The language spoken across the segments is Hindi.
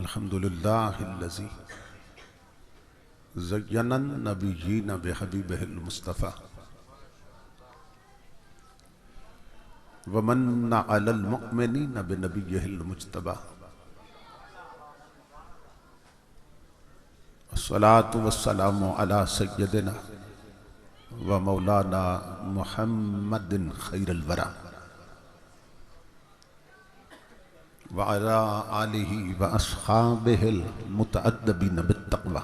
अल्हम्दुलिल्लाहिल्लज़ी ज़य्यनन नबिय्यीन बिहबीबिहिल मुस्तफ़ा व मन्ना अलल मुअ्मिनीन बिनबिय्यिहिल मुज्तबा। अस्सलातु वस्सलामु अला सय्यदिना व मौलाना मुहम्मदिन खैरिल वरा व अला आलिहि व अस्हाबिहिल मुतअद्दिबीन बित्तक़वा।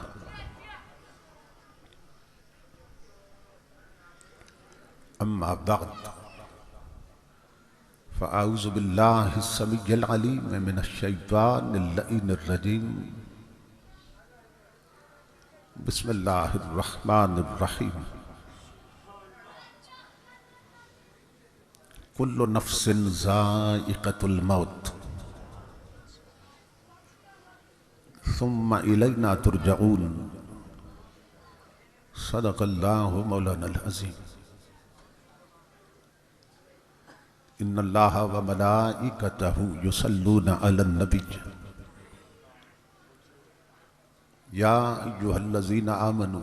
अम्मा बअद फ़अऊज़ु बिल्लाहि अस्समीइल अलीम मिनश शैतानिर लईनिर रजीम। बिस्मिल्लाहिर रहमानिर रहीम। कुल्लु नफ्सिन ज़ाइक़तुल मौत सुम्मा इलैना तुरजऊन। सदक़ल्लाहु मौलानल अज़ीम। इन्नल्लाहा व मलाइकतहु युसल्लूना अलन नबी या अय्युहल्लज़ीना आमनू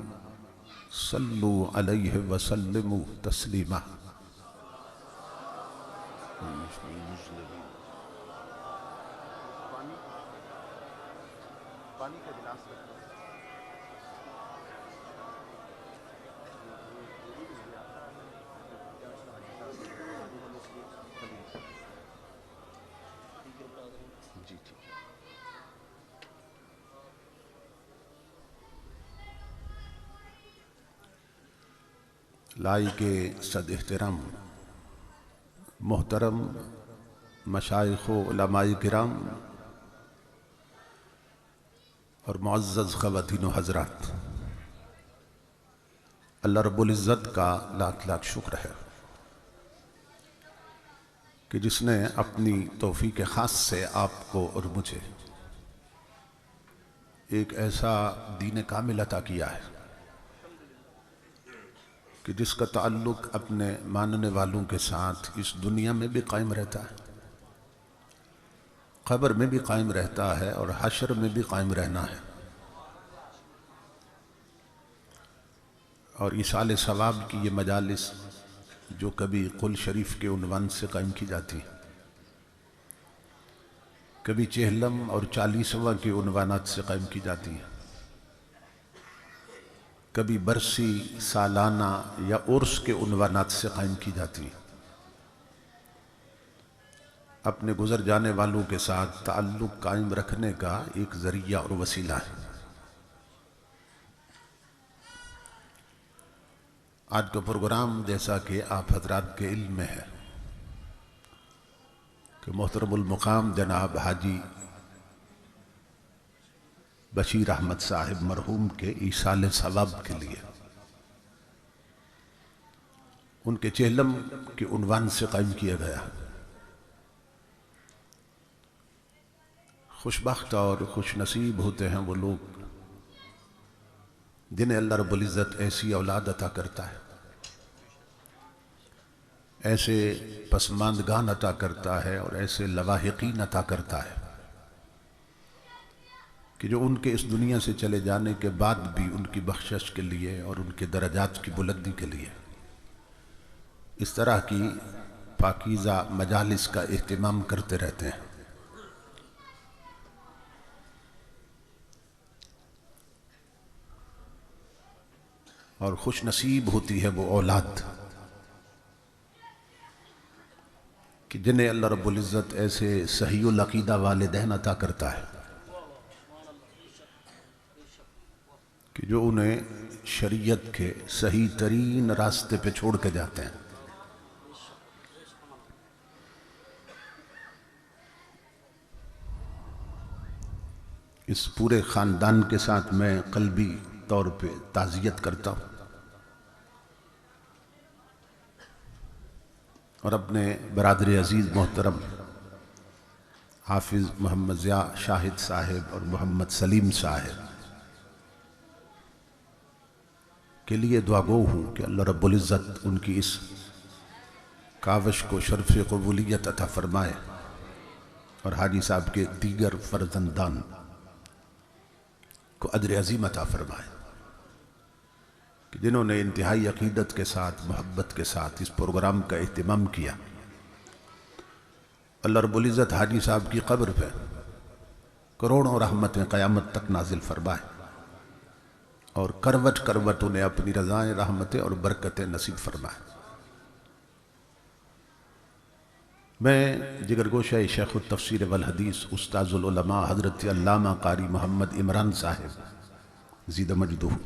सल्लू अलैहि व सल्लिमू तस्लीमा। लाइके सद एहतराम मोहतरम मशाइख़ उलमाए किराम और मुअज़्ज़ज़ ख़वातीन व हज़रात, अल्लाह रब्बुल इज़्ज़त का लाख लाख शुक्र है कि जिसने अपनी तौफ़ीक़ ख़ास से आपको और मुझे एक ऐसा दीन कामिल अता किया है कि जिसका ताल्लुक़ अपने मानने वालों के साथ इस दुनिया में भी कायम रहता है, क़ब्र में भी कायम रहता है और हश्र में भी कायम रहना है। और इसाले सवाब की ये मजालिस जो कभी कुल शरीफ के उन्वान से कायम की जाती है, कभी चेहलम और 40वां के उन्वानात से कायम की जाती है, कभी बरसी सालाना या उर्स के उन्वानात से कायम की जाती है, अपने गुजर जाने वालों के साथ ताल्लुक़ कायम रखने का एक ज़रिया और वसीला है। आज का प्रोग्राम जैसा कि आप हज़रात के इल्म में है कि मोहतरमुल मुक़ाम जनाब हाजी बशीर अहमद साहिब मरहूम के ईसाले सवाब के लिए उनके चेहलम के उन्वान से कायम किया गया। खुशबख्त और खुश नसीब होते हैं वो लोग जिन्हें अल्लाह रब्बुल इज़्ज़त ऐसी औलाद अता करता है, ऐसे पसमानदगान अता करता है और ऐसे लवाहिकीन अता करता है कि जो उनके इस दुनिया से चले जाने के बाद भी उनकी बख्शिश के लिए और उनके दर्जात की बुलंदी के लिए इस तरह की पाकीज़ा मजालिस का एहतिमाम करते रहते हैं। और खुश नसीब होती है वो औलाद कि जिन्हें अल्लाह रब्बुल इज़्ज़त ऐसे सहीउल अक़ीदा वालिदैन अता करता है कि जो उन्हें शरीयत के सही तरीन रास्ते पे छोड़ के जाते हैं। इस पूरे ख़ानदान के साथ मैं क़ल्बी तौर पे ताज़ियत करता हूँ और अपने बरादर अज़ीज़ मोहतरम हाफिज़ मोहम्मद ज़िया शाहिद साहिब और मोहम्मद सलीम साहिब के लिए दुआगो हूँ कि अल्लाह रब्बुल इज़्ज़त उनकी इस काविश को शर्फ़ क़बूलियत अता फ़रमाए और हाजी साहब के दीगर फ़र्ज़ंदान को अजर अज़ीम अता फरमाए कि जिन्होंने इंतहाई अकीदत के साथ, मोहब्बत के साथ इस प्रोग्राम का एहतमाम किया। अल्लाह रब्बुल इज़्ज़त हाजी साहब की कब्र पे करोड़ों रहमतें क़यामत तक नाजिल फरमाए और करवट करवट उन्हें अपनी रज़ाएं, रहमतें और बरकतें नसीब फरमाए। मैं जिगरगोशा शेख़ तफ़सीर वल हदीस उस्ताज़ुल उलमा हज़रत अल्लामा कारी मोहम्मद इमरान साहिब ज़ीद मजदूह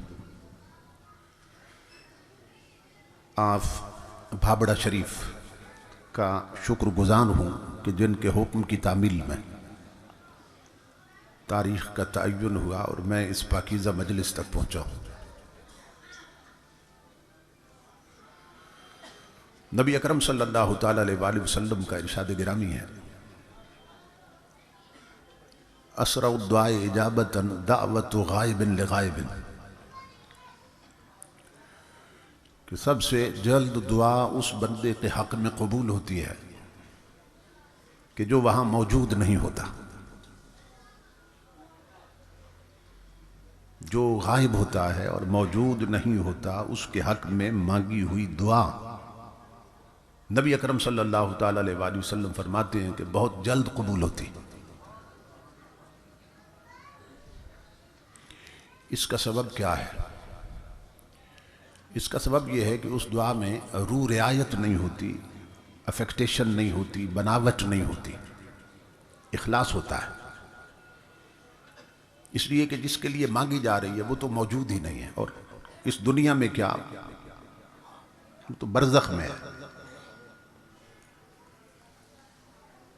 आप भाबड़ा शरीफ का शुक्रगुज़ार हूँ कि जिनके हुक्म की तामील में तारीख़ का तयन हुआ और मैं इस पाकीज़ा मजलिस तक पहुँचा। नबी अकरम सल्लल्लाहु तआला अलैहि वसल्लम का इरशाद गिरामी है, असरा दुआए इजाबतन दावतु गायबिन लिगायबिन, कि सबसे जल्द दुआ उस बंदे के हक़ में कबूल होती है कि जो वहाँ मौजूद नहीं होता। जो गायब होता है और मौजूद नहीं होता उसके हक़ में मांगी हुई दुआ नबी अकरम सल्लल्लाहु तआला अलैहि वसल्लम फरमाते हैं कि बहुत जल्द कबूल होती। इसका सबब क्या है? इसका सबब यह है कि उस दुआ में रूह रियायत नहीं होती, अफेक्टेशन नहीं होती, बनावट नहीं होती, इखलास होता है। इसलिए कि जिसके लिए मांगी जा रही है वो तो मौजूद ही नहीं है और इस दुनिया में क्या, तो बरज़ख में है।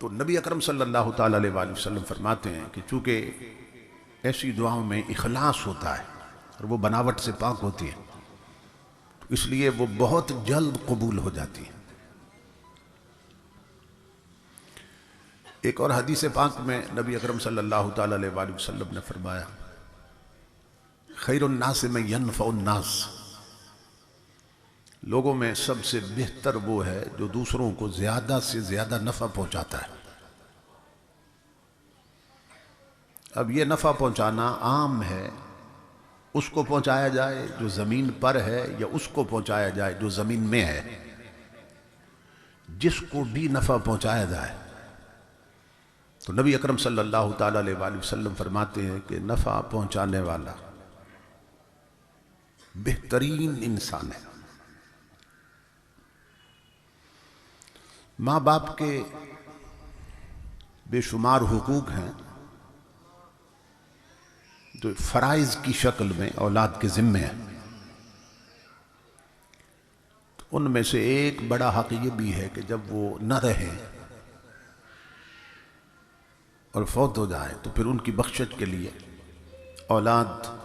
तो नबी अकरम सल्लल्लाहु तआला अलैहि वसल्लम फरमाते हैं कि चूँकि ऐसी दुआओं में इखलास होता है और वो बनावट से पाक होती है, तो इसलिए वो बहुत जल्द कबूल हो जाती है। एक और हदीस पाक में नबी अकरम सल्लल्लाहु तआला अलैहि वसल्लम ने फरमाया, खैरुन नास में यनफ़उन नास, लोगों में सबसे बेहतर वो है जो दूसरों को ज़्यादा से ज़्यादा नफ़ा पहुँचाता है। अब ये नफ़ा पहुँचाना आम है, उसको पहुँचाया जाए जो ज़मीन पर है या उसको पहुँचाया जाए जो ज़मीन में है। जिसको भी नफ़ा पहुँचाया जाए तो नबी अकरम सल्लल्लाहु तआला अलैहि वसल्लम फरमाते हैं कि नफ़ा पहुँचाने वाला बेहतरीन इंसान है। माँ बाप के बेशुमार हुकूक हैं जो फ़राइज़ की शक्ल में औलाद के ज़िम्मे है। तो उनमें से एक बड़ा हक़ ये भी है कि जब वो न रहें और फौत हो जाए तो फिर उनकी बख्शिश के लिए औलाद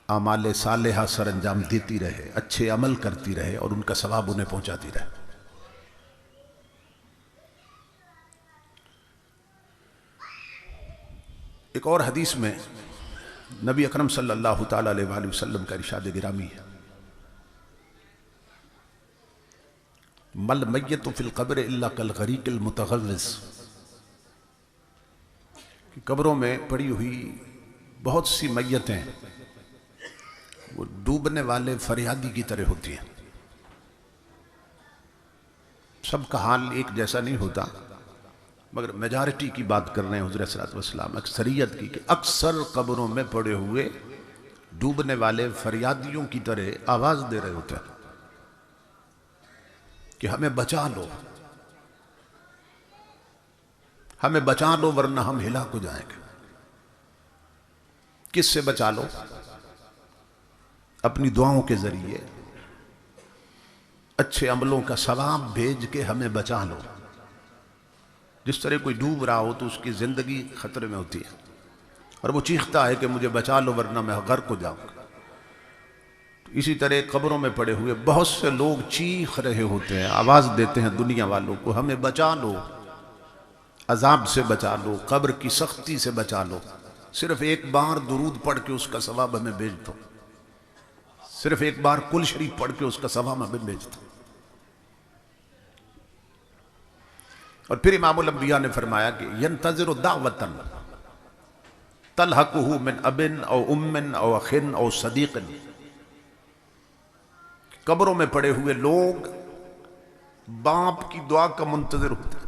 आमाले सालेहा सर अंजाम देती रहे, अच्छे अमल करती रहे और उनका सवाब उन्हें पहुंचाती रहे। एक और हदीस में नबी अकरम सल्लल्लाहु तआला अलैहि वसल्लम का इरशाद गिरामी है, मल मय्यतु फिल क़ब्र इल्ला कल गरीक़िल मुतग़व्विज़, कि कब्रों में पड़ी हुई बहुत सी मैयतें वो डूबने वाले फरियादी की तरह होती हैं। सबका हाल एक जैसा नहीं होता, मगर मेजॉरिटी की बात कर रहे हैं हुज़ूर सल्लल्लाहु अलैहि वसल्लम, अक्सरियत की, कि अक्सर कब्रों में पड़े हुए डूबने वाले फरियादियों की तरह आवाज़ दे रहे होते हैं कि हमें बचा लो, हमें बचा लो वरना हम हिलाक हो जाएंगे। किससे बचा लो? अपनी दुआओं के जरिए, अच्छे अमलों का सवाब भेज के हमें बचा लो। जिस तरह कोई डूब रहा हो तो उसकी जिंदगी खतरे में होती है और वो चीखता है कि मुझे बचा लो वरना मैं गर्क हो जाऊंगा। तो इसी तरह कब्रों में पड़े हुए बहुत से लोग चीख रहे होते हैं, आवाज देते हैं दुनिया वालों को, हमें बचा लो, अजाब से बचा लो, कब्र की सख्ती से बचा लो। सिर्फ एक बार दुरूद पढ़ के उसका सवाब हमें भेज दो, सिर्फ एक बार कुल शरीफ पढ़ के उसका सवाब हमें भेज दो। और फिर इमामुल अंबिया ने फरमाया कि यंतज़िरु दावतन, तलहकुहु मिन अबिन औ उम्मिन औ अखिन औ सदीकिन। कब्रों में पड़े हुए लोग बाप की दुआ का मुंतजिर होते हैं,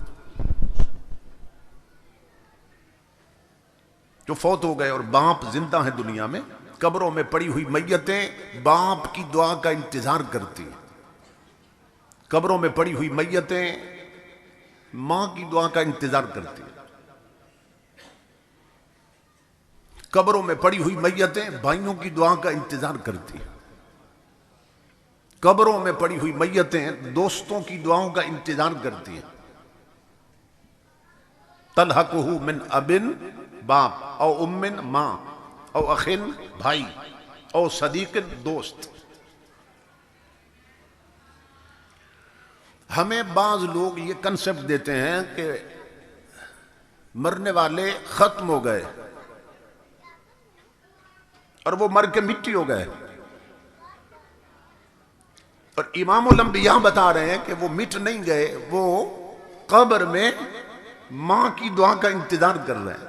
जो फौत हो गए और बाप जिंदा है दुनिया में। कब्रों में पड़ी हुई मैयतें बाप की दुआ का इंतजार करती हैं। कब्रों में पड़ी हुई मैयतें मां की दुआ का इंतजार करती हैं। कब्रों में पड़ी हुई मैयतें भाइयों की दुआ का इंतजार करती हैं। कब्रों में पड़ी हुई मैयतें दोस्तों की दुआओं का इंतजार करती हैं। तलहकुहु मिन अबिन बाप, और उम्मिन मां, और अखिन भाई, और सदीकिन दोस्त। हमें बाज लोग ये कंसेप्ट देते हैं कि मरने वाले खत्म हो गए और वो मर के मिट्टी हो गए, और इमामुल अंबिया बता रहे हैं कि वो मिट नहीं गए, वो कब्र में मां की दुआ का इंतजार कर रहे हैं,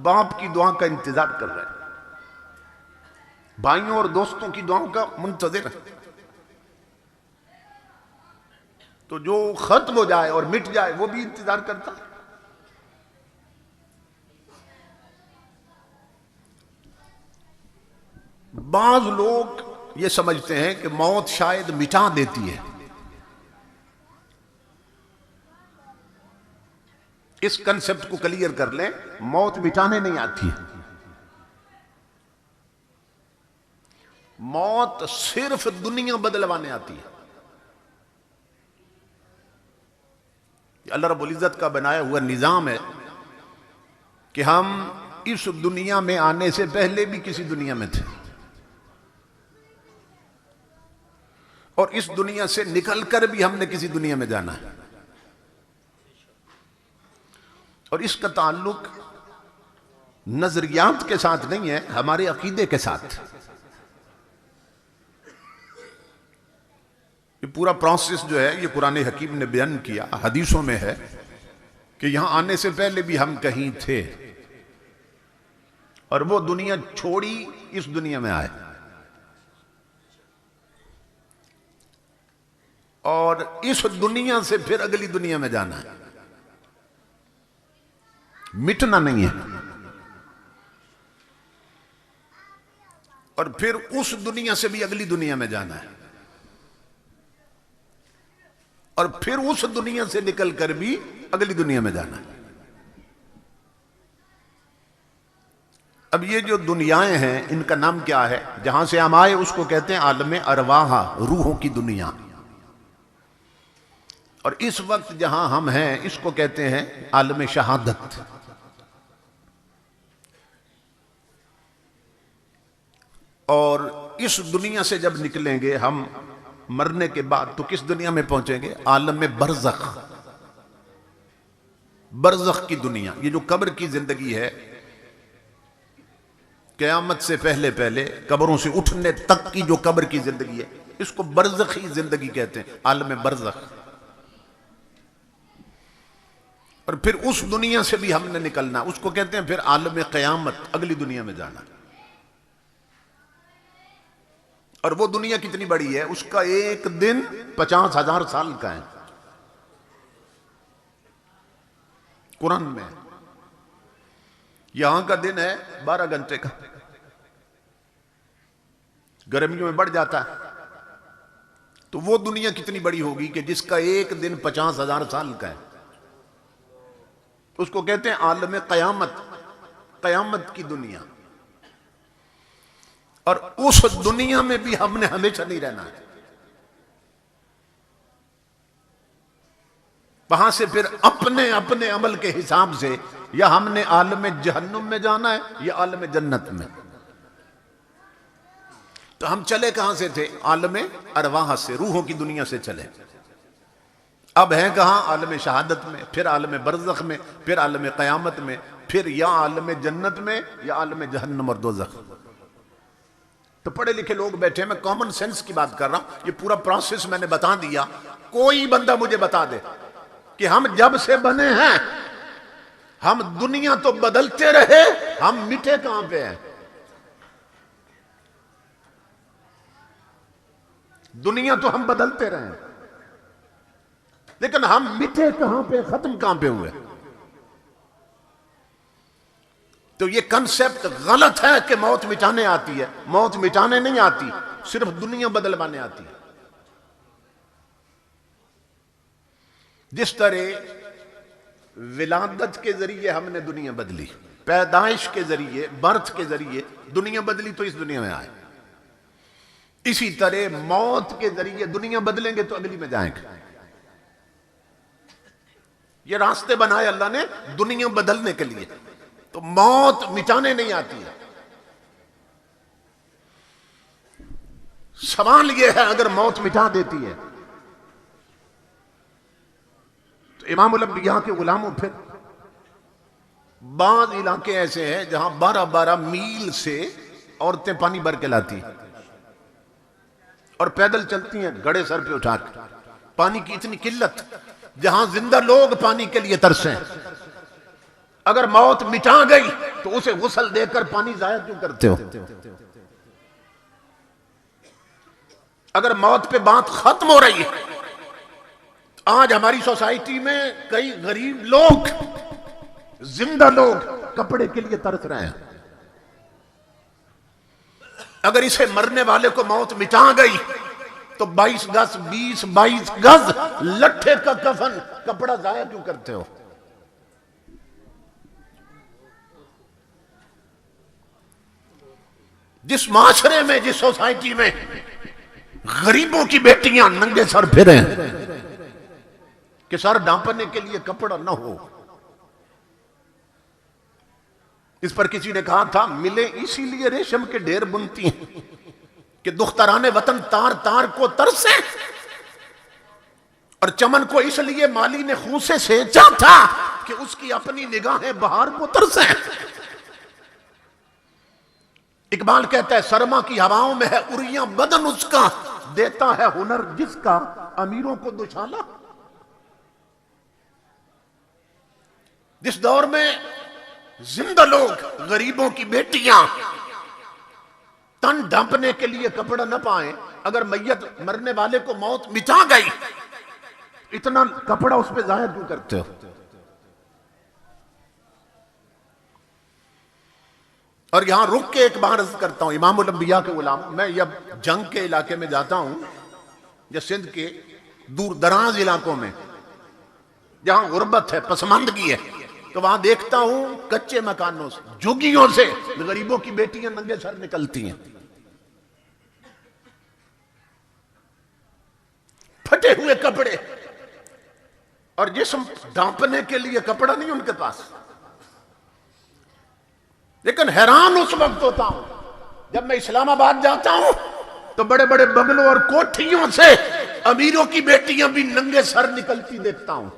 बाप की दुआ का इंतजार कर रहे हैं, भाइयों और दोस्तों की दुआओं का मुंतजिर है। तो जो खत्म हो जाए और मिट जाए वो भी इंतजार करता है। बाज लोग ये समझते हैं कि मौत शायद मिटा देती है। इस कंसेप्ट को क्लियर कर लें, मौत मिटाने नहीं आती है। मौत सिर्फ दुनिया बदलवाने आती है। अल्लाह रब्बुल इज्जत का बनाया हुआ निजाम है कि हम इस दुनिया में आने से पहले भी किसी दुनिया में थे, और इस दुनिया से निकलकर भी हमने किसी दुनिया में जाना है। और इसका ताल्लुक नजरियात के साथ नहीं है, हमारे अकीदे के साथ। ये पूरा प्रोसेस जो है ये कुरान हकीम ने बयान किया, हदीसों में है कि यहां आने से पहले भी हम कहीं थे और वो दुनिया छोड़ी, इस दुनिया में आए, और इस दुनिया से फिर अगली दुनिया में जाना है। मिटना नहीं है। और फिर उस दुनिया से भी अगली दुनिया में जाना है, और फिर उस दुनिया से निकलकर भी अगली दुनिया में जाना है। अब ये जो दुनियाएं हैं इनका नाम क्या है? जहां से हम आए उसको कहते हैं आलम अरवाह, रूहों की दुनिया। और इस वक्त जहां हम हैं इसको कहते हैं आलम शहादत। और इस दुनिया से जब निकलेंगे हम मरने के बाद तो किस दुनिया में पहुंचेंगे? आलम में बरज़ख, बरज़ख की दुनिया। ये जो कब्र की जिंदगी है, क़यामत से पहले पहले कब्रों से उठने तक की जो कब्र की जिंदगी है, इसको बरज़खी जिंदगी कहते हैं, आलम बरज़ख। और फिर उस दुनिया से भी हमने निकलना, उसको कहते हैं फिर आलम क़यामत, अगली दुनिया में जाना। और वो दुनिया कितनी बड़ी है, उसका एक दिन 50,000 साल का है। कुरान में यहां का दिन है 12 घंटे का, गर्मियों में बढ़ जाता है। तो वो दुनिया कितनी बड़ी होगी कि जिसका एक दिन 50,000 साल का है, उसको कहते हैं आलम क़यामत, क़यामत की दुनिया। और उस दुनिया में भी हमने हमेशा नहीं रहना है। वहां से फिर अपने अपने अमल के हिसाब से या हमने आलम जहन्नुम में जाना है या आलम जन्नत में। तो हम चले कहां से थे? आलम अरवाह से, रूहों की दुनिया से चले। अब हैं कहां? आलम शहादत में, फिर आलम बरज़ख में, फिर आलम क़यामत में, फिर या आलम जन्नत में या आलम जहन्नम और दोज़ख। तो पढ़े लिखे लोग बैठे, मैं कॉमन सेंस की बात कर रहा हूं। ये पूरा प्रोसेस मैंने बता दिया। कोई बंदा मुझे बता दे कि हम जब से बने हैं हम दुनिया तो बदलते रहे, हम मिटे कहां पे हैं? दुनिया तो हम बदलते रहे, लेकिन हम मिटे कहां पे, खत्म कहां पे हुए? तो ये कंसेप्ट गलत है कि मौत मिटाने आती है। मौत मिटाने नहीं आती, सिर्फ दुनिया बदलवाने आती है। जिस तरह विलादत के जरिए हमने दुनिया बदली, पैदाइश के जरिए, बर्थ के जरिए दुनिया बदली तो इस दुनिया में आए, इसी तरह मौत के जरिए दुनिया बदलेंगे तो अगली में जाएंगे। ये रास्ते बनाए अल्लाह ने दुनिया बदलने के लिए, तो मौत मिटाने नहीं आती है। सवाल यह है, अगर मौत मिटा देती है तो इमामुल अंबिया के गुलामों, फिर बाज इलाके ऐसे हैं जहां 12-12 मील से औरतें पानी भर के लाती और पैदल चलती हैं घड़े सर पे उठा के। पानी की इतनी किल्लत, जहां जिंदा लोग पानी के लिए तरसे। अगर मौत मिटा गई तो उसे गुस्ल देकर पानी जाया क्यों करते हो? अगर मौत पे बात खत्म हो रही है, आज हमारी सोसाइटी में कई गरीब लोग, जिंदा लोग कपड़े के लिए तरस रहे हैं। अगर इसे मरने वाले को मौत मिटा गई तो 22 गज, 20-22 गज लट्ठे का कफन, कपड़ा जाया क्यों करते हो? जिस माशरे में, जिस सोसाइटी में गरीबों की बेटियां नंगे सर फिरे कि सर ढांपने के लिए कपड़ा ना हो, इस पर किसी ने कहा था, मिले इसीलिए रेशम के ढेर बुनती हैं कि दुख्तराने वतन तार तार को तरसे, और चमन को इसलिए माली ने खून से सेंचा था कि उसकी अपनी निगाहें बहार को तरसे। इकबाल कहता है, सरमा की हवाओं में है उरियां बदन उसका, देता है हुनर जिसका अमीरों को दुशाला। जिस दौर में जिंदा लोग, गरीबों की बेटियां तन ढांपने के लिए कपड़ा न पाए, अगर मैयत मरने वाले को मौत मिटा गई, इतना कपड़ा उस पर जाहिर क्यों करते हो? और यहां रुक के एक बार अर्ज करता हूं, इमामुल अंबिया के गुलाम, मैं जब जंग के इलाके में जाता हूं या सिंध के दूर दराज इलाकों में जहां गुर्बत है, पसमानदगी है, तो वहां देखता हूं कच्चे मकानों से, झुग्गियों से गरीबों की बेटियां नंगे सर निकलती हैं, फटे हुए कपड़े और जिस्म ढांपने के लिए कपड़ा नहीं उनके पास। लेकिन हैरान उस वक्त होता हूं जब मैं इस्लामाबाद जाता हूं तो बड़े बड़े बंगलों और कोठियों से अमीरों की बेटियां भी नंगे सर निकलती देखता हूं।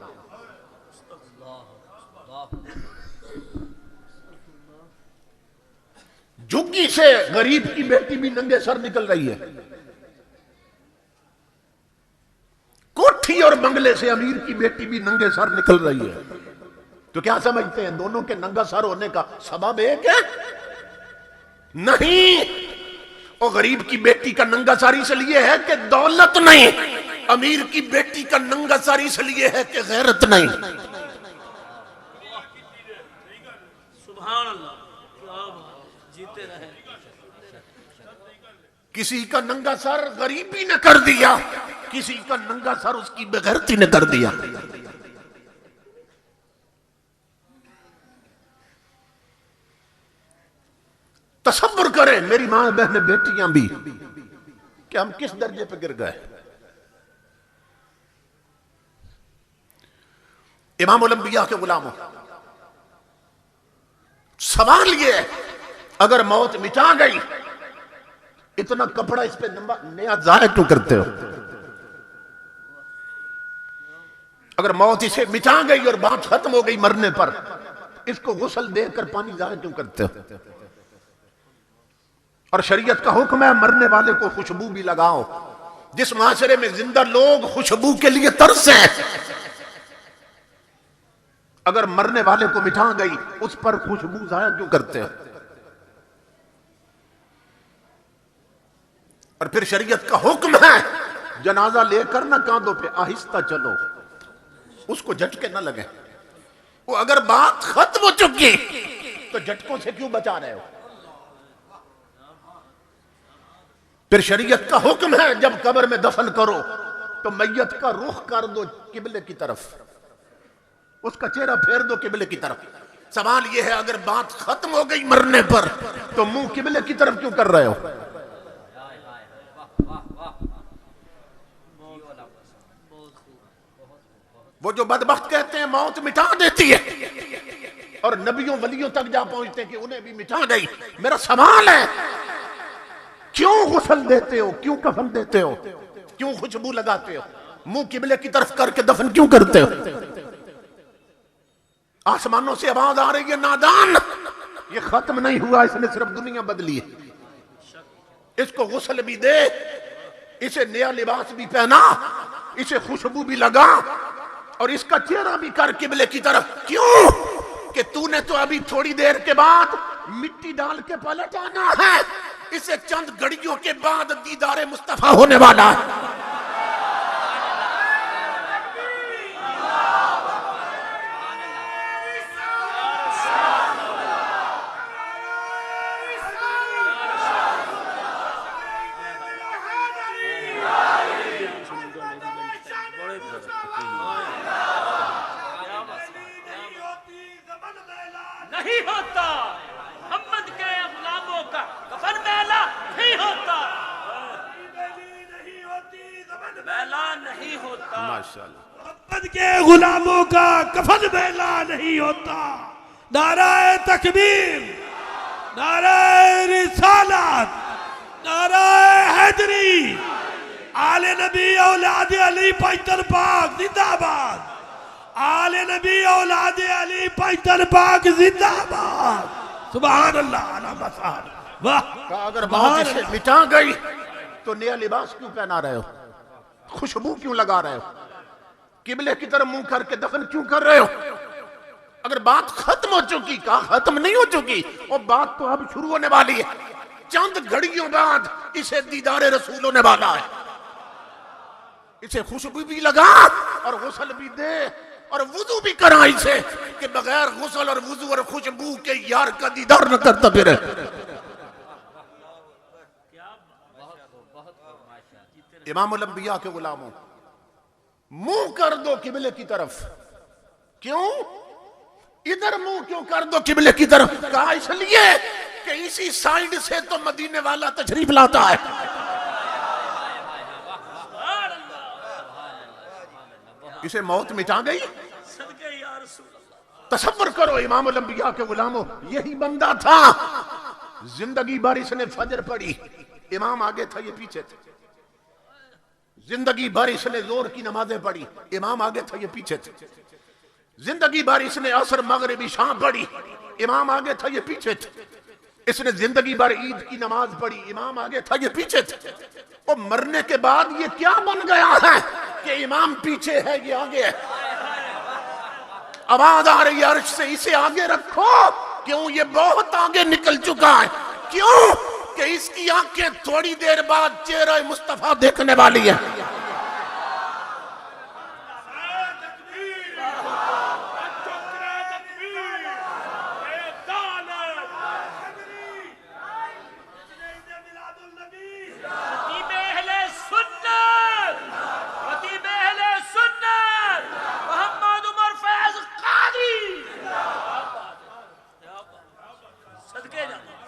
झुग्गी से गरीब की बेटी भी नंगे सर निकल रही है, कोठी और बंगले से अमीर की बेटी भी नंगे सर निकल रही है। तो क्या समझते हैं दोनों के नंगा सर होने का सबब एक है? नहीं, और गरीब की बेटी का नंगा सर इसलिए है कि दौलत नहीं, अमीर की बेटी का नंगा सर इसलिए है कि गैरत नहीं। सुभान अल्लाह, जीते रहे। किसी का नंगा सर गरीबी ने कर दिया, किसी का नंगा सर उसकी बेगैरती ने कर दिया। तसव्वुर करें मेरी मां बहन बेटियां भी कि हम किस दर्जे पे गिर गए। इमामुल अंबिया के गुलामों, सवाल ये है, अगर मौत मिटा गई, इतना कपड़ा इस पे नया जाया क्यों करते हो? अगर मौत इसे मिटा गई और बात खत्म हो गई मरने पर, इसको गुस्ल देकर पानी जाया क्यों करते हो? और शरीयत का हुक्म है मरने वाले को खुशबू भी लगाओ। जिस माशरे में जिंदा लोग खुशबू के लिए तरसे, अगर मरने वाले को मिटा गई उस पर खुशबू जाया क्यों करते हैं? और फिर शरीयत का हुक्म है जनाजा लेकर ना कांधों पे आहिस्ता चलो, उसको झटके ना लगे। वो अगर बात खत्म हो चुकी तो झटकों से क्यों बचा रहे हो? फिर शरीयत का हुक्म है जब कब्र में दफन करो तो मैयत का रुख कर दो किबले की तरफ, उसका चेहरा फेर दो किबले की तरफ। सवाल यह है अगर बात खत्म हो गई मरने पर तो मुंह किबले की तरफ क्यों कर रहे हो? वो जो बदबख्त कहते हैं मौत मिटा देती है और नबियों वलियों तक जा पहुंचते हैं कि उन्हें भी मिटा गई। मेरा सवाल है क्यों गुस्ल देते हो, क्यों कफन देते हो, क्यों खुशबू लगाते हो, मुंह किबले की तरफ करके दफन क्यों करते हो? आसमानों से आवाज आ रही है नादान, ये खत्म नहीं हुआ, इसने सिर्फ दुनिया बदली है। इसको गुस्ल भी दे, इसे नया लिबास भी पहना, इसे खुशबू भी लगा और इसका चेहरा भी कर किबले की तरफ। क्यों? कि तूने तो अभी थोड़ी देर के बाद मिट्टी डाल के पलट आना है, इसे चंद घड़ियों के बाद दीदारे मुस्तफा होने वाला है। नहीं होता मोहम्मद के गुलामों का कफन मैला नहीं होता, नहीं होती मैला नहीं होता। माशाअल्लाह। मोहम्मद के गुलामों का कफन मैला नहीं होता। नाराए तकबीर, नाराए रिसालत, नाराए हैदरी, आले नबी औलाद अली पैतर पाक जिंदाबाद, आले नबी औलाद अली पैतर पाक जिंदाबाद। सुभान अल्लाह अला मसान। वाह। अगर बात इसे मिटा गई तो नया लिबास क्यों पहना रहे हो, खुशबू क्यों लगा रहे हो, किबले की तरफ मुंह करके दफन क्यों कर रहे हो? अगर बात खत्म हो चुकी, कहा खत्म नहीं हो चुकी, और बात तो अब शुरू होने वाली है। चंद घड़ियों बाद इसे दीदारे रसूल होने वाला है। इसे खुशबू भी लगा और गुस्ल भी दे और वुजू भी करा इसे, कि बगैर गुस्ल और वुजू और खुशबू के यार का दीदार न करता फिर। इमामुल अंबिया के गुलामों, मुंह कर दो किबले की तरफ। क्यों? इधर मुंह क्यों कर दो किबले की तरफ? कहा इसलिए कि इसी साइड से तो मदीने वाला तशरीफ लाता है। इसे मौत मिटा गई। तसव्वुर करो इमामुल अंबिया के गुलामों, यही बंदा था। जिंदगी भर इसने फजर पढ़ी, इमाम आगे था ये पीछे थे। जिंदगी भर इसने जोर की नमाजें पढ़ी, इमाम आगे था ये पीछे थे। जिंदगी भर इसने असर मगरिबी शाम पढ़ी, इमाम आगे था ये पीछे थे। इसने जिंदगी भर ईद की नमाज पढ़ी, इमाम आगे था ये पीछे थे। और मरने के बाद ये क्या बन गया है कि इमाम पीछे है ये आगे है। आवाज आ रही है अर्श से, इसे आगे रखो। क्यों? ये बहुत आगे निकल चुका है। क्यों? कि इसकी आंखें थोड़ी देर बाद चेहरा मुस्तफा देखने वाली है।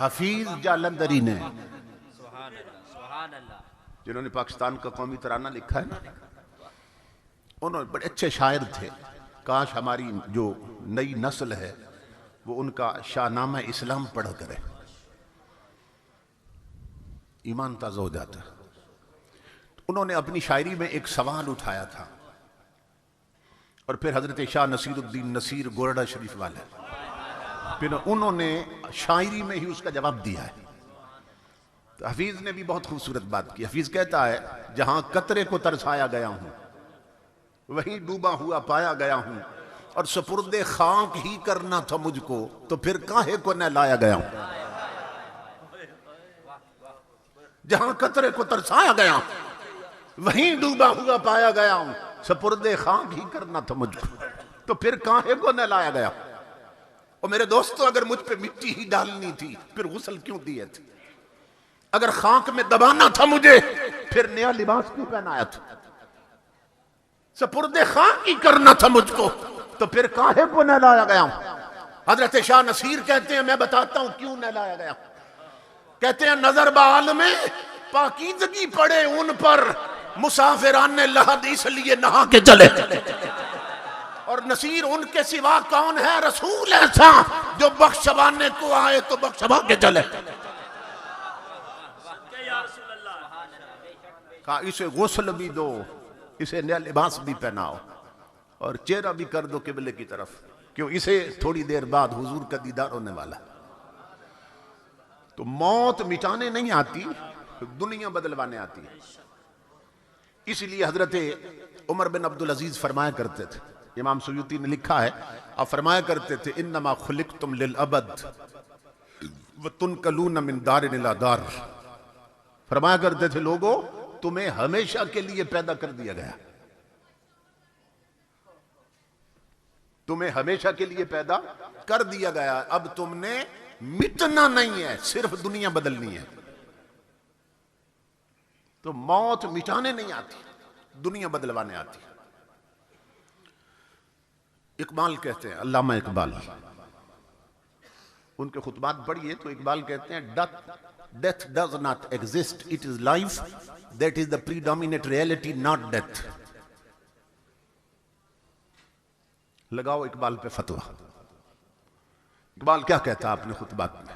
हफीज जालंधरी ने, जिन्होंने पाकिस्तान का कौमी तराना लिखा है ना, उन्होंने बड़े अच्छे शायर थे। काश हमारी जो नई नस्ल है वो उनका शाहनामा इस्लाम पढ़ा करे, ईमान ताज़ा हो जाता। उन्होंने अपनी शायरी में एक सवाल उठाया था और फिर हजरत शाह नसीरुद्दीन नसीर गोरडा शरीफ वाले, फिर उन्होंने शायरी में ही उसका जवाब दिया है। तो हफीज ने भी बहुत खूबसूरत बात की। हफीज कहता है, जहां कतरे को तरसाया गया हूं वहीं डूबा हुआ पाया गया हूं, और सपुर्दे खाक ही करना था मुझको, तो फिर काहे को न लाया गया हूं। जहां कतरे को तरसाया गया वहीं डूबा हुआ पाया गया हूं। सपुर्दे खाक ही करना था मुझको, तो फिर काहे को न लाया गया। और मेरे दोस्तों, अगर मुझ पे मिट्टी ही डालनी थी फिर गुस्ल क्यों दिए थे? अगर खाक में दबाना था मुझे फिर नया लिबास क्यों पहनाया था? सपुर्दे खाक ही करना था मुझको, तो फिर काहे को न लाया गया हूं। हजरत शाह नसीर कहते हैं, मैं बताता हूं क्यों न लाया गया। कहते हैं, नजर बाल में पाकीज़गी पड़े उन पर, मुसाफिरान ने लहद इसलिए नहा के चले। और नसीर, उनके सिवा कौन है रसूल ऐसा जो बख्शवाने को आए तो बख्शवा के चले। कहा, इसे गुस्ल भी दो, इसे नया लिबास भी पहनाओ और चेहरा भी कर दो किबले की तरफ, क्यों इसे थोड़ी देर बाद हुजूर का दीदार होने वाला। तो मौत मिटाने नहीं आती, दुनिया बदलवाने आती है। इसलिए हजरत उमर बिन अब्दुल अजीज फरमाया करते थे, इमाम सुयूती ने लिखा है, आप फरमाया करते थे, इन्नमा खुलिक़्तुम लिल अबद व तुनकलून मिन दारिन इला दार। फरमाया करते थे, लोगों तुम्हें हमेशा के लिए पैदा कर दिया गया, तुम्हें हमेशा के लिए पैदा कर दिया गया। अब तुमने मिटना नहीं है, सिर्फ दुनिया बदलनी है। तो मौत मिटाने नहीं आती, दुनिया बदलवाने आती है। इकबाल कहते हैं, अल्लामा इकबाल, उनके खुतबात पढ़िए तो इकबाल कहते हैं, death does not exist, it is life that is the predominate reality, not death. लगाओ इकबाल पे फतवा। इकबाल क्या कहता है अपने खुतबात में?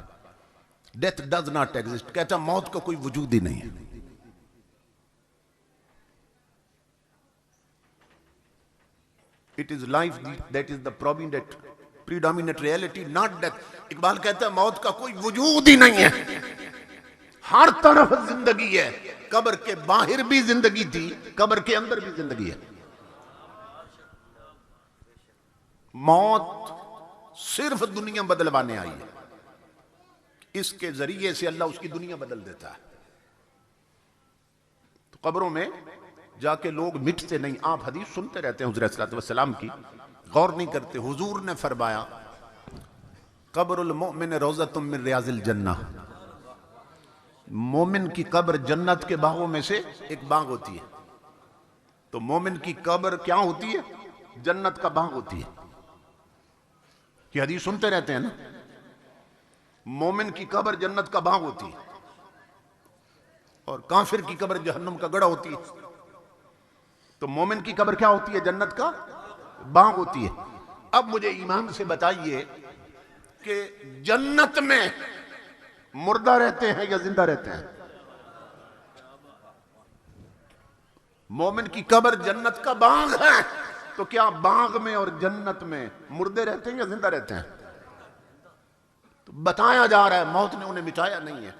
डेथ डज नॉट एग्जिस्ट, कहता मौत का कोई वजूद ही नहीं है। It is life that is the predominate reality, not death. Iqbal कहता है मौत का कोई वजूद ही नहीं है, हर तरफ जिंदगी है। कब्र के बाहर भी जिंदगी थी, कब्र के अंदर भी जिंदगी है। मौत सिर्फ दुनिया बदलवाने आई है, इसके जरिए से अल्लाह उसकी दुनिया बदल देता है। तो कब्रों में जाके लोग मिटते नहीं। आप हदीस सुनते रहते हैं हुज़ूर सल्लल्लाहु अलैहि वसल्लम की, गौर नहीं करते। हुजूर ने फरमाया, कब्रुल मोमिन रोज़तुम मिन रियाज़िल जन्नह, मोमिन की कब्र जन्नत के बागों में से एक बाग होती है। तो मोमिन की कब्र क्या होती है? जन्नत का बाग होती है। कि हदीस सुनते रहते हैं ना, मोमिन की कब्र जन्नत का बाग होती है और काफिर की कब्र जहन्नम का गड़ा होती है। तो मोमिन की कब्र क्या होती है? जन्नत का बाग होती है। अब मुझे ईमान से बताइए कि जन्नत में मुर्दा रहते हैं या जिंदा रहते हैं? मोमिन की कब्र जन्नत का बाग है, तो क्या बाग में और जन्नत में मुर्दे रहते हैं या जिंदा रहते हैं? तो बताया जा रहा है मौत ने उन्हें मिटाया नहीं है।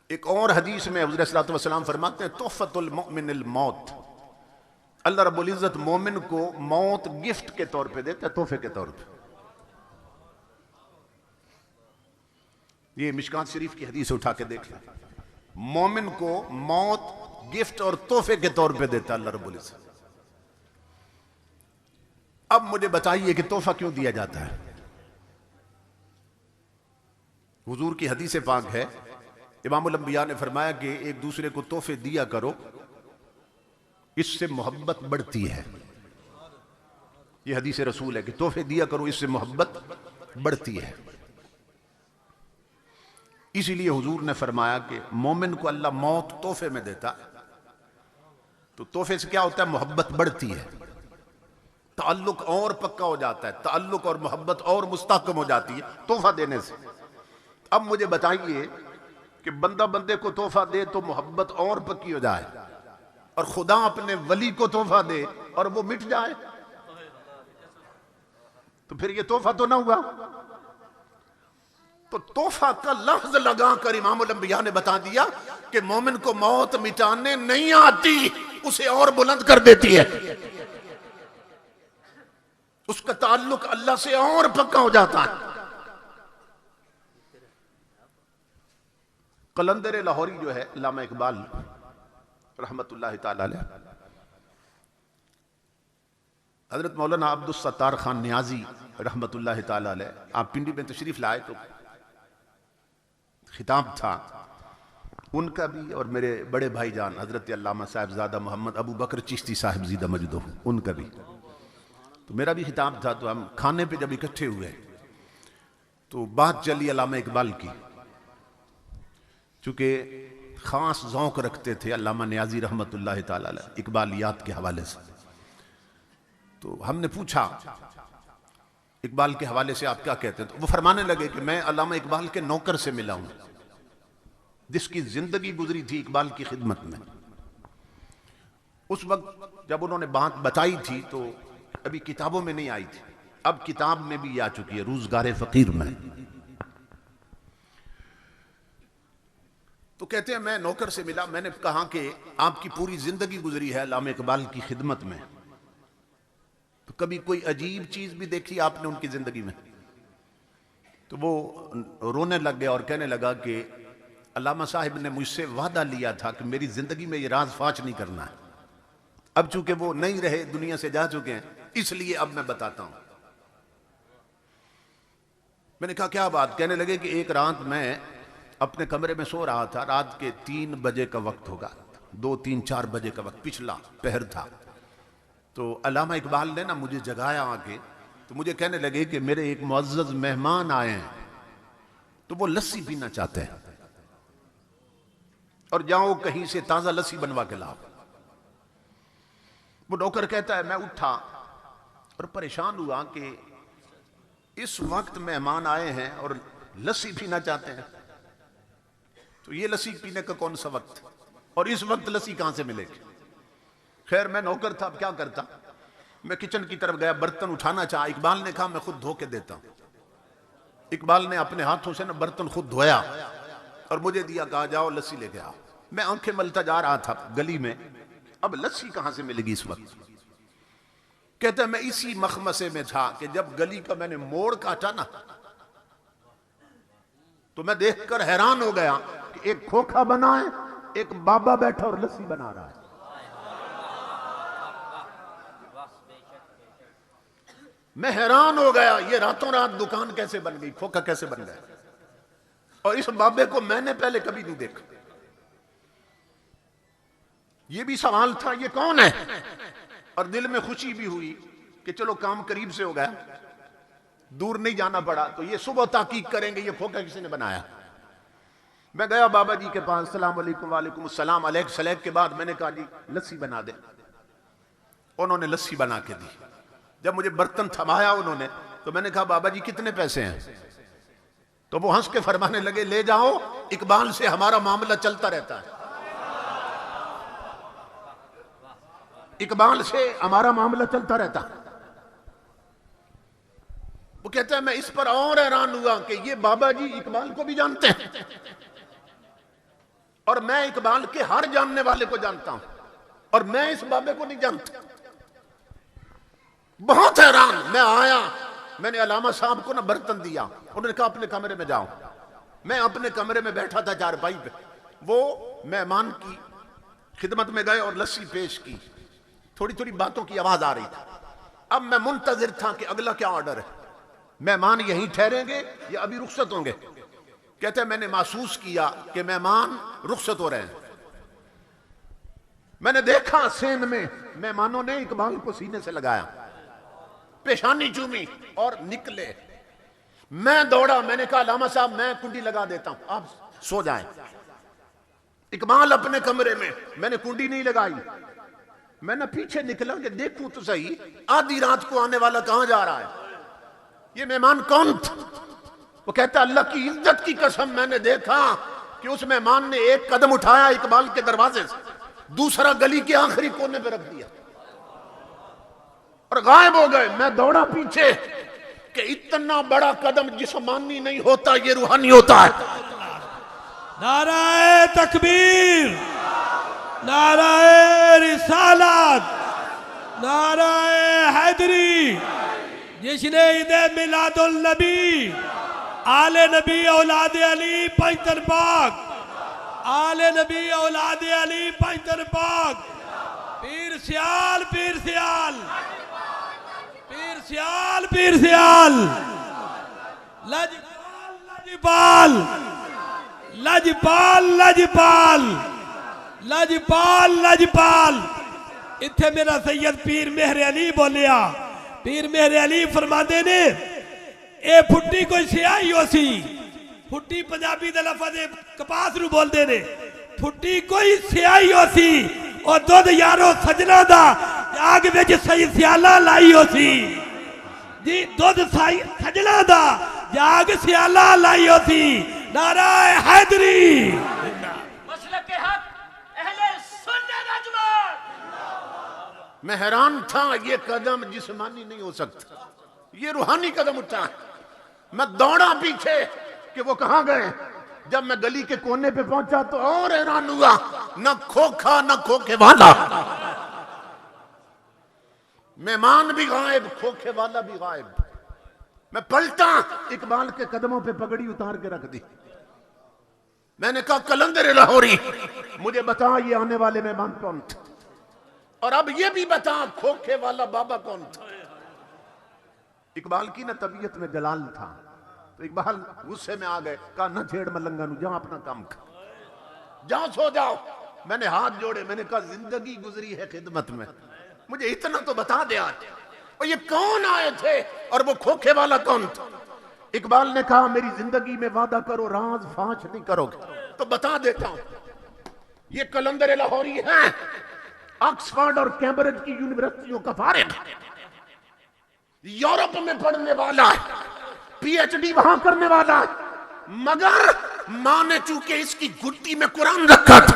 एक और हदीस में हुज़ूर सल्लल्लाहु अलैहि वसल्लम फरमाते हैं, तोहफतुल मोमिनिल मौत, अल्लाह रब्बुल इज़्ज़त मोमिन को मौत गिफ्ट के तौर पे देता है, तोहफे के तौर पे। ये मिशकात शरीफ की हदीस उठा के देख लें, मोमिन को मौत गिफ्ट और तोहफे के तौर पे देता है अल्लाह रब्बुल इज़्ज़त। अब मुझे बताइए कि तोहफा क्यों दिया जाता है? हुजूर की हदीस पाक है, इमामुल अंबिया ने फरमाया कि एक दूसरे को तोहफे दिया करो, इससे मोहब्बत बढ़ती है। यह हदीस रसूल है कि तोहफे दिया करो, इससे मोहब्बत बढ़ती है। इसीलिए हुजूर ने फरमाया कि मोमिन को अल्लाह मौत तोहफे में देता, तो तोहफे से क्या होता है? मोहब्बत बढ़ती है, ताल्लुक और पक्का हो जाता है, ताल्लुक और मोहब्बत और मुस्तहकम हो जाती है तोहफा देने से। अब मुझे बताइए कि बंदा बंदे को तोहफा दे तो मोहब्बत और पक्की हो जाए, और खुदा अपने वली को तोहफा दे और वो मिट जाए, तो फिर ये तोहफा तो ना हुआ। तो तोहफा का लफ्ज लगाकर इमामुल अंबिया ने बता दिया कि मोमिन को मौत मिटाने नहीं आती, उसे और बुलंद कर देती है। उसका ताल्लुक अल्लाह से और पक्का हो जाता है। कलंदर लाहौरी जो है अल्लामा इकबाल रहमतुल्लाह ताला अलैह, हजरत मौलाना अब्दुल सत्तार खान नियाजी रहमतुल्लाह ताला अलैह, आप पिंडी में तशरीफ लाए तो खिताब था उनका भी और मेरे बड़े भाईजान हजरत अल्लामा साहिबजादा मोहम्मद अबू बकर चिश्ती साहिब ज़ीदा मजदू उनका भी, तो मेरा भी खिताब था। तो हम खाने पे जब इकट्ठे हुए तो बात चली अल्लामा इकबाल की, चूंकि खास ज़ौक़ रखते थे अल्लामा नियाज़ी रहमतुल्लाह ताला अलैह इकबालियात के हवाले से। तो हमने पूछा इकबाल के हवाले से आप क्या कहते हैं, तो वो फरमाने लगे कि मैं अल्लामा इकबाल के नौकर से मिला हूं जिसकी जिंदगी गुजरी थी इकबाल की खिदमत में। उस वक्त जब उन्होंने बात बताई थी तो अभी किताबों में नहीं आई थी, अब किताब में भी आ चुकी है, रोजगार फकीर में। तो कहते हैं मैं नौकर से मिला, मैंने कहा कि आपकी पूरी जिंदगी गुजरी है अल्लामा इकबाल की खिदमत में, तो कभी कोई अजीब चीज भी देखी आपने उनकी जिंदगी में? तो वो रोने लग गया और कहने लगा कि अल्लामा साहिब ने मुझसे वादा लिया था कि मेरी जिंदगी में ये राज फाच नहीं करना है। अब चूंकि वो नहीं रहे, दुनिया से जा चुके हैं, इसलिए अब मैं बताता हूं। मैंने कहा क्या बात? कहने लगे कि एक रात मैं अपने कमरे में सो रहा था, रात के 3 बजे का वक्त होगा, 2, 3, 4 बजे का वक्त, पिछला पहर था। तो अल्लामा इकबाल ने ना मुझे जगाया आके, तो मुझे कहने लगे कि मेरे एक मुअज़्ज़ज़ मेहमान आए हैं, तो वो लस्सी पीना चाहते हैं और जाओ कहीं से ताजा लस्सी बनवा के लाओ। वो नौकर कहता है मैं उठा और परेशान हुआ कि इस वक्त मेहमान आए हैं और लस्सी पीना चाहते हैं, तो ये लस्सी पीने का कौन सा वक्त, और इस वक्त लस्सी कहां से मिलेगी? खैर मैं नौकर था, अब क्या करता। मैं किचन की तरफ गया, बर्तन उठाना चाहा, इकबाल ने कहा मैं खुद धो के देता हूं। इकबाल ने अपने हाथों से ना बर्तन खुद धोया और मुझे दिया, कहा जाओ लस्सी लेके आओ। मैं आंखें मलता जा रहा था गली में, अब लस्सी कहां से मिलेगी इस वक्त? कहता है मैं इसी मखमसे में था कि जब गली का मैंने मोड़ काटा ना, तो मैं देखकर हैरान हो गया कि एक खोखा बना है, एक बाबा बैठा और लस्सी बना रहा है। मैं हैरान हो गया, ये रातों रात दुकान कैसे बन गई, खोखा कैसे बन गया, और इस बाबे को मैंने पहले कभी नहीं देखा। ये भी सवाल था ये कौन है, और दिल में खुशी भी हुई कि चलो काम करीब से हो गया, दूर नहीं जाना पड़ा। तो ये सुबह ताकीद करेंगे ये खोखा किसी ने बनाया। मैं गया बाबा जी के पास, सलाम अलैकुम, वालेकुम सलाम, अलैक सलैक के बाद मैंने कहा जी लस्सी बना दे। उन्होंने लस्सी बना के दी। जब मुझे बर्तन थमाया उन्होंने, तो मैंने कहा बाबा जी कितने पैसे हैं? तो वो हंस के फरमाने लगे ले जाओ, इकबाल से हमारा मामला चलता रहता है, इकबाल से हमारा मामला चलता रहता। वो कहता है मैं इस पर और हैरान हुआ कि ये बाबा जी इकबाल को भी जानते हैं और मैं इकबाल के हर जानने वाले को जानता हूं, और मैं इस बाबे को नहीं जानता। बहुत हैरान मैं आया, मैंने अल्लामा साहब को ना बर्तन दिया, उन्होंने कहा अपने कमरे में जाओ। मैं अपने कमरे में बैठा था चारपाई पे, वो मेहमान की खिदमत में गए और लस्सी पेश की। थोड़ी थोड़ी बातों की आवाज आ रही थी। अब मैं मुंतजिर था कि अगला क्या ऑर्डर है, मेहमान यहीं ठहरेंगे या अभी रुखसत होंगे? कहते हैं मैंने महसूस किया कि मेहमान रुखसत हो रहे हैं। मैंने देखा सेन में मेहमानों ने इकबाल को सीने से लगाया, पेशानी चूमी और निकले। मैं दौड़ा, मैंने कहा अल्लामा साहब मैं कुंडी लगा देता हूं, आप सो जाएं। इकबाल अपने कमरे में, मैंने कुंडी नहीं लगाई। मैं ना पीछे निकला कि देखूं तो सही आधी रात को आने वाला कहां जा रहा है, ये मेहमान कौन था? वो कहता अल्लाह की इज्जत की कसम मैंने देखा कि उस मेहमान ने एक कदम उठाया इकबाल के दरवाजे से, दूसरा गली के आखिरी कोने पे रख दिया और गायब हो गए। मैं दौड़ा पीछे कि इतना बड़ा कदम जिस्मानी नहीं होता, ये रूहानी होता है। नाराए तकबीर, नाराए रिसालत, नाराए हैदरी, जिसने ईद मिलादुल नबी आले नबी औलाद अली पंचतन पाक, आले नबी औलाद अली पंचतन पाक, पीर सियाल पीर सियाल पीर सियाल पीर सियाल, लजपाल लजपाल लजपाल लजपाल लजपाल। इत्थे मेरा सैयद पीर मेहर अली बोलिया। पीर मेहर अली फरमाते ने ए फुट्टी कोई सियाही हो सी, फुट्टी पंजाबी दे लफज कपास नू बोलते ने, फुट्टी कोई सियाही हो सी और दुध यारो सजना दा आग विच सही सियाला लाई हो सी जी, दुध साई सजना दा जाग सियाला लाई हो सी। नारा हैदरी मसलक के हक अहले सुन्नत अजमत। मैं हैरान था, ये कदम जिस्मानी नहीं हो सकता, ये रूहानी कदम उठा है। मैं दौड़ा पीछे कि वो कहां गए। जब मैं गली के कोने पे पहुंचा तो और हैरान हुआ, न खोखा न खोखे वाला, मेहमान भी गायब, खोखे वाला भी गायब। मैं पलटा, इकबाल के कदमों पे पगड़ी उतार के रख दी। मैंने कहा कलंदर लाहौरी, मुझे बता ये आने वाले मेहमान कौन थे, और अब ये भी बता खोखे वाला बाबा कौन था। इकबाल की ना तबीयत में जलाल था, तो इकबाल गुस्से में आ गए, कहा न छेड़ मलंगा नू, जाओ अपना काम कर, जाओ सो जाओ। मैंने हाथ जोड़े, मैंने कहा जिंदगी गुजरी है खिदमत में, मुझे इतना तो बता दे आज, और ये कौन आए थे और वो खोखे वाला कौन था। इकबाल ने कहा मेरी जिंदगी में वादा करो राज फांच नहीं करोगे, तो बता देता हूं। ये कलंदर लाहौरी है, ऑक्सफोर्ड और कैम्ब्रिज की यूनिवर्सिटियों का फारिग, यूरोप में पढ़ने वाला है, पीएचडी वहां करने वाला है, मगर मां ने चूंकि इसकी गुट्टी में कुरान रखा था।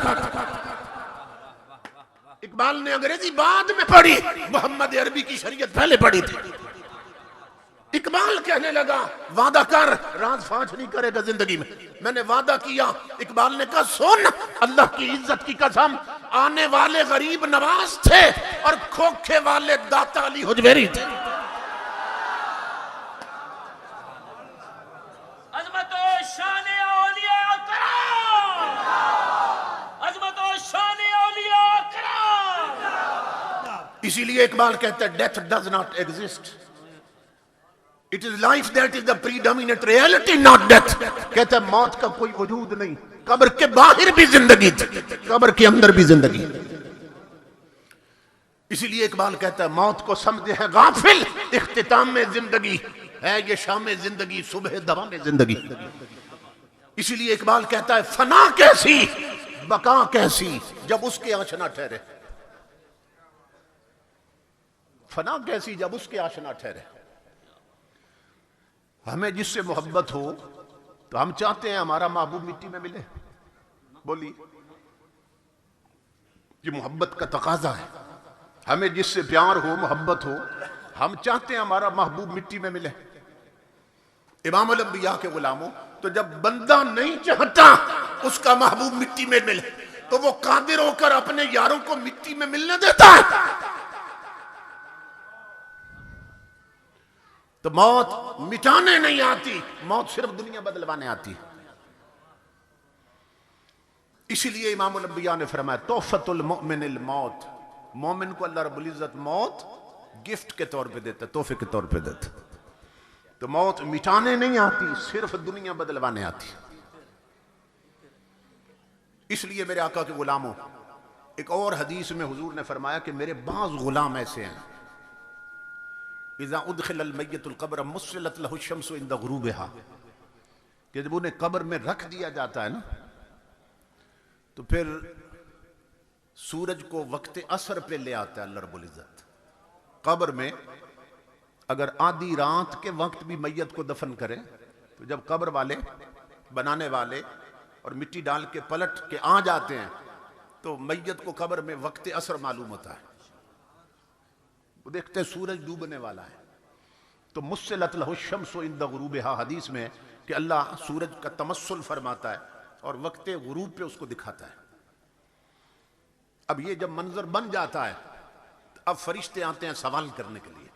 इकबाल ने अंग्रेजी बाद में पढ़ी, मोहम्मद अरबी की शरीयत पहले पढ़ी थी। इकबाल कहने लगा वादा कर राज फांच नहीं करेगा जिंदगी में। मैंने वादा किया। इकबाल ने कहा सुन, अल्लाह की इज्जत की कसम, आने वाले गरीब नवाज थे और खोखे वाले दाता अली हुजवेरी थे। इसीलिए इकबाल कहते हैं death does not exist, it is life that is the predominant reality not death. कहते हैं मौत का कोई वजूद नहीं, कब्र के बाहर भी जिंदगी थी, कब्र के अंदर भी जिंदगी। इसीलिए इकबाल कहता है मौत को समझे हैं गाफिल, इख्तिताम में जिंदगी है ये शाम जिंदगी, सुबह दवाम जिंदगी। इसीलिए इकबाल कहता है फना कैसी बका कैसी जब उसके आशना ठहरे, फना कैसी जब उसके आशना ठहरे। हमें जिससे मोहब्बत हो तो हम चाहते हैं हमारा महबूब मिट्टी में मिले। बोली ये मोहब्बत का तकाजा है। हमें जिससे प्यार हो मोहब्बत हो, हम चाहते हैं हमारा महबूब मिट्टी में मिले। इमाम अल अंबिया के गुलामों, तो जब बंदा नहीं चाहता उसका महबूब मिट्टी में मिले तो वो कादिर होकर अपने यारों को मिट्टी में मिलने देता है। तो मौत मिटाने नहीं आती, मौत सिर्फ दुनिया बदलवाने आती है। इसीलिए इमाम अल अंबिया ने फरमाया तोहफतुल मुमिनिल मौत, मोमिन को अल्लाह रब्बुल इज्जत मौत गिफ्ट के तौर पे देता, तोहफे के तौर पे देता। तो मौत मिटाने नहीं आती, सिर्फ दुनिया बदलवाने आती। इसलिए मेरे आका के गुलामों, एक और हदीस में हुजूर ने फरमाया कि मेरे बाज गुलाम ऐसे हैं इज़ा उदखिलल मय्यतुल क़ब्र मुस्सिलत लहु शम्सु इंद गुरूबिहा, कि जब उन्हें कब्र में रख दिया जाता है ना तो फिर सूरज को वक्त असर पे ले आता है अल्लाह रब्बुल इज्जत। कब्र में अगर आधी रात के वक्त भी मैयत को दफन करें तो जब कब्र वाले बनाने वाले और मिट्टी डाल के पलट के आ जाते हैं तो मैयत को कब्र में वक्त असर मालूम होता है। वो देखते सूरज डूबने वाला है तो मुस्सिलत लहु शम्सु इंद गुरूबिहा, हदीस में कि अल्लाह सूरज का तमस्सुल फरमाता है और वक्त गुरूब पे उसको दिखाता है। अब ये जब मंजर बन जाता है तो अब फरिश्ते आते हैं सवाल करने के लिए।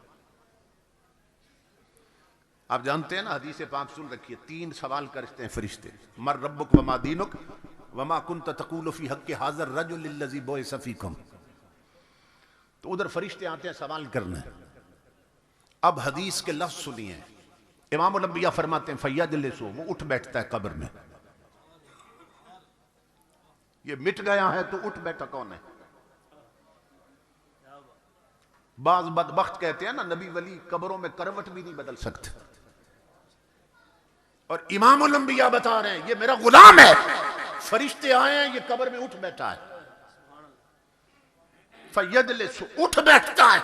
आप जानते हैं ना, हदीस पाक सुन रखिए, 3 सवाल करते हैं फरिश्ते, मर रब्बुक वमा दीनुक वमा कुंत तक़ूलु फी हक़्क़ि हाज़ा रजुल लज़ी बुइसा फ़ीकुम। तो उधर फरिश्ते आते हैं सवाल करने। अब हदीस के लफ्ज़ सुनिए, इमामुल अंबिया फरमाते हैं फ़यजलिसु, वो उठ बैठता है कब्र में। ये मिट गया है तो उठ बैठा कौन है? बाज बदबख्त कहते हैं ना, नबी वली कब्रों में करवट भी नहीं बदल सकते, और इमामुल अंबिया बता रहे हैं ये मेरा गुलाम है, फरिश्ते आए हैं, ये कब्र में उठ बैठा है। फ़यजलिसु, उठ बैठता है,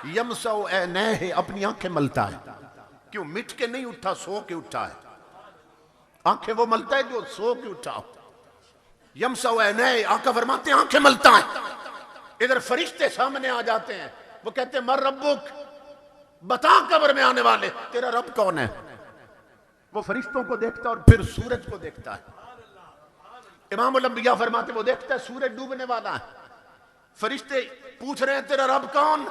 यमसउ ऐनैहि, अपनी आंखें मलता है। क्यों? मिट के नहीं उठा, सो के उठा है। आंखें वो मलता है जो सो के उठा हो। यमसउ ऐनैहि, आका फरमाते हैं आंखें मलता है। इधर फरिश्ते सामने आ जाते हैं, वो कहते हैं मर रब्बुक, बता कब्र में आने वाले तेरा रब कौन है? वो फरिश्तों को देखता और फिर सूरज को देखता है। इमामुल अंबिया फरमाते वो देखता है सूरज डूबने वाला है। फरिश्ते पूछ रहे हैं तेरा रब कौन?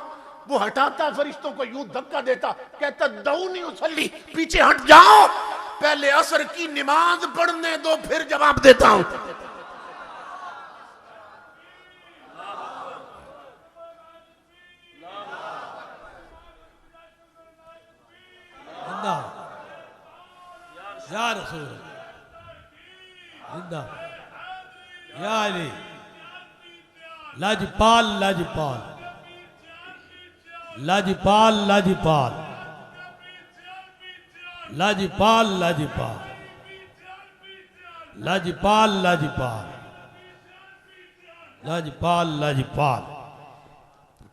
वो हटाता फरिश्तों को, यूं धक्का देता, कहता दऊनी उसल्ली, पीछे हट जाओ, पहले असर की नमाज पढ़ने दो फिर जवाब देता हूं। या रसूल जिंदा, या अली, लाजपाल लाजपाल लाजपाल लाजपाल लाजपाल लाजपाल लाजपाल लाजपाल लाजपाल लाजपाल।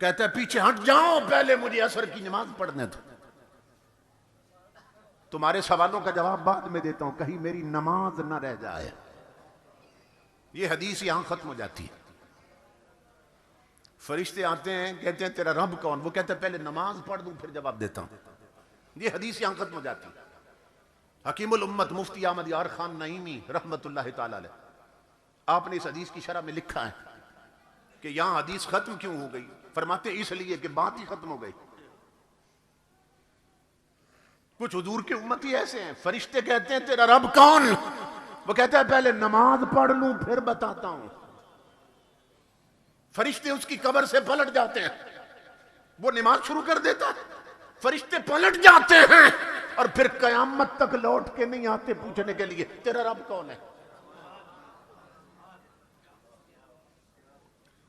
कहता है पीछे हट जाओ, पहले मुझे असर की नमाज पढ़ने दो। तुम्हारे सवालों का जवाब बाद में देता हूं, कहीं मेरी नमाज ना रह जाए। ये हदीस यहां खत्म हो जाती है। फरिश्ते आते हैं, कहते हैं तेरा रब कौन? वो कहते हैं पहले नमाज पढ़ दूं फिर जवाब देता हूं। ये हदीस यहां खत्म हो जाती है। हकीमुल उम्मत मुफ्ती अहमद यार खान नईमी रहमतुल्लाह ताला अलैह, आपने इस हदीस की शरह में लिखा है कि यहां हदीस खत्म क्यों हो गई? फरमाते इसलिए कि बात ही खत्म हो गई। कुछ हुजूर के उम्मती ऐसे हैं, फरिश्ते कहते हैं तेरा रब कौन? वो कहता है पहले नमाज पढ़ लूं फिर बताता हूं। फरिश्ते उसकी कब्र से पलट जाते हैं, वो नमाज शुरू कर देता है, फरिश्ते पलट जाते हैं और फिर कयामत तक लौट के नहीं आते पूछने के लिए तेरा रब कौन है।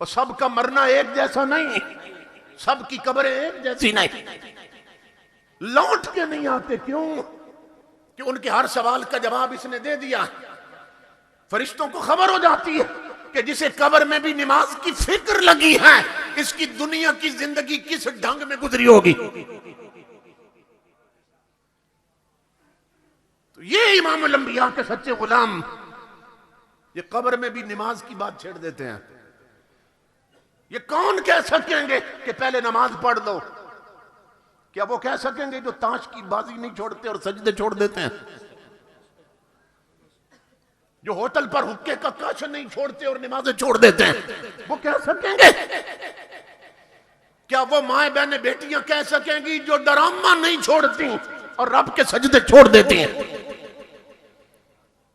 और सबका मरना एक जैसा नहीं, सबकी कब्रें एक जैसी नहीं, लौट के नहीं आते। क्यों? कि उनके हर सवाल का जवाब इसने दे दिया। फरिश्तों को खबर हो जाती है कि जिसे कब्र में भी नमाज की फिक्र लगी है, इसकी दुनिया की जिंदगी किस ढंग में गुजरी होगी। तो ये इमामुल अंबिया के सच्चे गुलाम ये कब्र में भी नमाज की बात छेड़ देते हैं। ये कौन कह सकेंगे कि पहले नमाज पढ़ लो? क्या वो कह सकेंगे जो ताश की बाजी नहीं छोड़ते और सजदे छोड़ देते हैं? जो होटल पर हुक्के का कश नहीं छोड़ते और नमाजें छोड़ देते हैं, वो कह सकेंगे? क्या वो माए बहने बेटियां कह सकेंगी जो डरामा नहीं छोड़ती और रब के सजदे छोड़ देती हैं?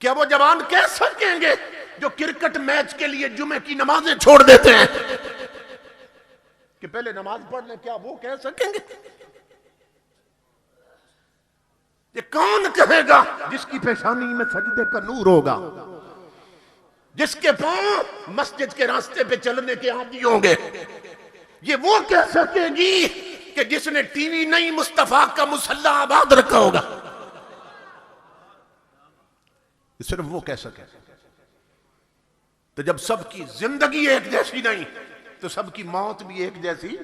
क्या वो जवान कह सकेंगे जो क्रिकेट मैच के लिए जुमे की नमाजें छोड़ देते हैं कि पहले नमाज पढ़ ले? क्या वो कह सकेंगे? ये कौन कहेगा जिसकी पेशानी में सजदे का नूर होगा, जिसके पांव मस्जिद के रास्ते पे चलने के आदी होंगे? ये वो कह सकेगी कि जिसने टीवी नहीं मुस्तफा का मुसल्ला आबाद रखा होगा? सिर्फ वो कह सके। तो जब सबकी जिंदगी एक जैसी नहीं तो सबकी मौत भी एक जैसी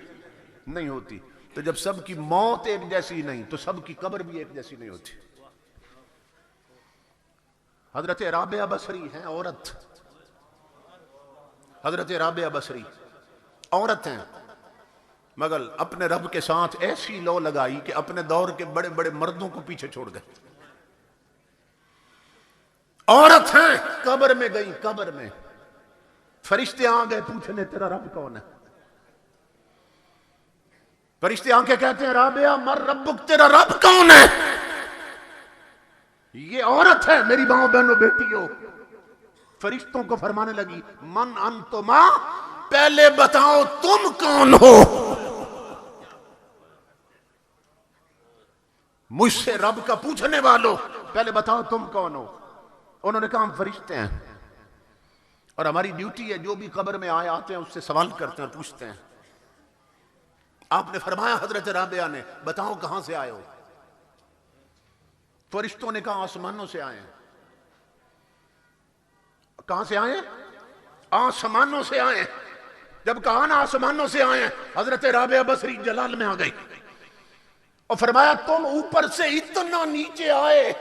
नहीं होती। तो जब सबकी मौत एक जैसी नहीं तो सबकी कब्र भी एक जैसी नहीं होती। हजरत राबिया बसरी हैं औरत, हजरत राबिया बसरी औरत हैं, मगर अपने रब के साथ ऐसी लो लगाई कि अपने दौर के बड़े बड़े मर्दों को पीछे छोड़ गए। औरत हैं, कब्र में गई, कब्र में फरिश्ते आ गए पूछने तेरा रब कौन है? फरिश्ते आके कहते हैं राबिया मर रब्बुक, तेरा रब कौन है? ये औरत है मेरी माओ बहनों बेटियों। फरिश्तों को फरमाने लगी, मन अंतुमा, पहले बताओ तुम कौन हो। मुझसे रब का पूछने वालों, पहले बताओ तुम कौन हो। उन्होंने कहा हम फरिश्ते हैं और हमारी ड्यूटी है जो भी कब्र में आते हैं उससे सवाल करते हैं, पूछते हैं। आपने फरमाया हजरत राबिया ने, बताओ कहां से आए हो। फरिश्तों ने कहा आसमानों से आए हैं। कहां से आए? आसमानों से आए। जब कहा ना आसमानों से आए, हजरत राबिया बसरी जलाल में आ गई और फरमाया तुम ऊपर से इतना नीचे आए,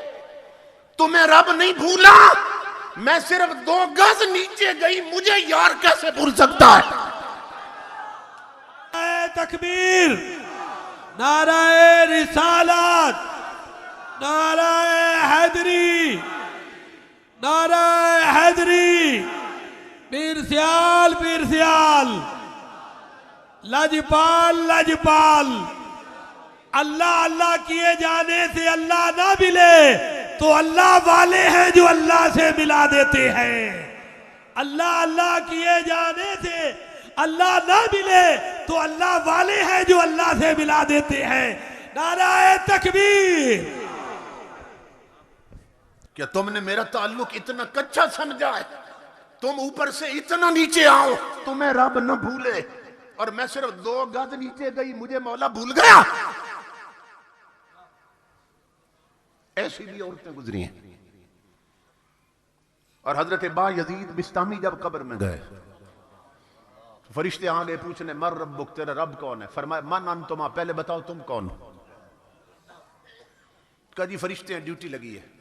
तुम्हें रब नहीं भूला? मैं सिर्फ 2 गज नीचे गई, मुझे यार कैसे भूल सकता है। तकबीर, नाराए रिसालत, नाराए हैदरी, नाराए हैदरी। पीर सियाल, पीर सियाल, लाजपाल, लाजपाल। अल्लाह अल्लाह किए जाने से अल्लाह ना मिले तो अल्लाह वाले हैं जो अल्लाह से मिला देते हैं। अल्लाह अल्लाह किए जाने से अल्लाह ना मिले तो अल्लाह वाले हैं जो अल्लाह से मिला देते हैं। नाराए तकबीर। क्या तुमने मेरा ताल्लुक इतना कच्चा समझा है? तुम ऊपर से इतना नीचे आओ, तुम्हें रब न भूले, और मैं सिर्फ 2 गज नीचे गई, मुझे मौला भूल गया। ऐसी भी औरतें गुजरी हैं। और हजरत बा यजीद बिस्तामी जब कब्र में गए, तो फरिश्ते आ गए पूछने, मर रब्बुक, तेरा रब कौन है। फरमाया मन अंतुमा, पहले बताओ तुम कौन हो। कहा जी फरिश्ते हैं, ड्यूटी लगी है।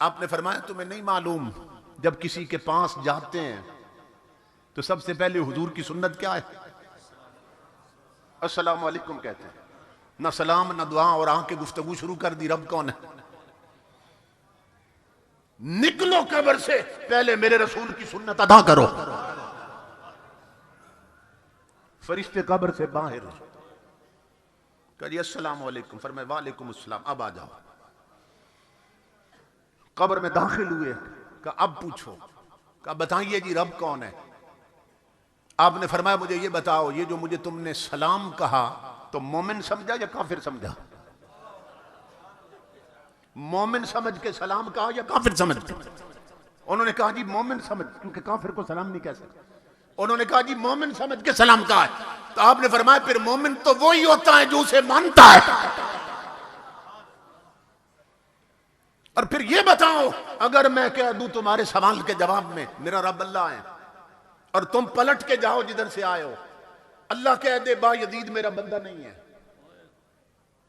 आपने फरमाया तुम्हें नहीं मालूम, जब किसी के पास जाते हैं तो सबसे पहले हुजूर की सुन्नत क्या है? अस्सलाम वालेकुम कहते हैं। ना सलाम ना दुआ, और आके गुफ्तगू शुरू कर दी, रब कौन है। निकलो कब्र से, पहले मेरे रसूल की सुन्नत अदा करो। फरिश्ते कब्र से बाहर, कहा जी अस्सलाम वालेकुम। फरमाया वालेकुम अस्सलाम, अब आ जाओ। कब्र में दाखिल हुए, कहा अब पूछो। कहा बताइए जी रब कौन है। आपने फरमाया मुझे ये बताओ, ये जो मुझे तुमने सलाम कहा तो मोमिन समझा या काफिर समझा? मोमिन समझ के सलाम कहा या काफिर समझ के? उन्होंने कहा जी मोमिन समझ, क्योंकि काफिर को सलाम नहीं कह सकते। उन्होंने कहा जी मोमिन समझ के सलाम कहा है। तो आपने फरमाया फिर मोमिन तो वही होता है जो उसे मानता है। और फिर ये बताओ, अगर मैं कह दूं तुम्हारे सवाल के जवाब में मेरा रब अल्लाह है, और तुम पलट के जाओ जिधर से आए हो, अल्लाह कह दे बा यजीद मेरा बंदा नहीं है,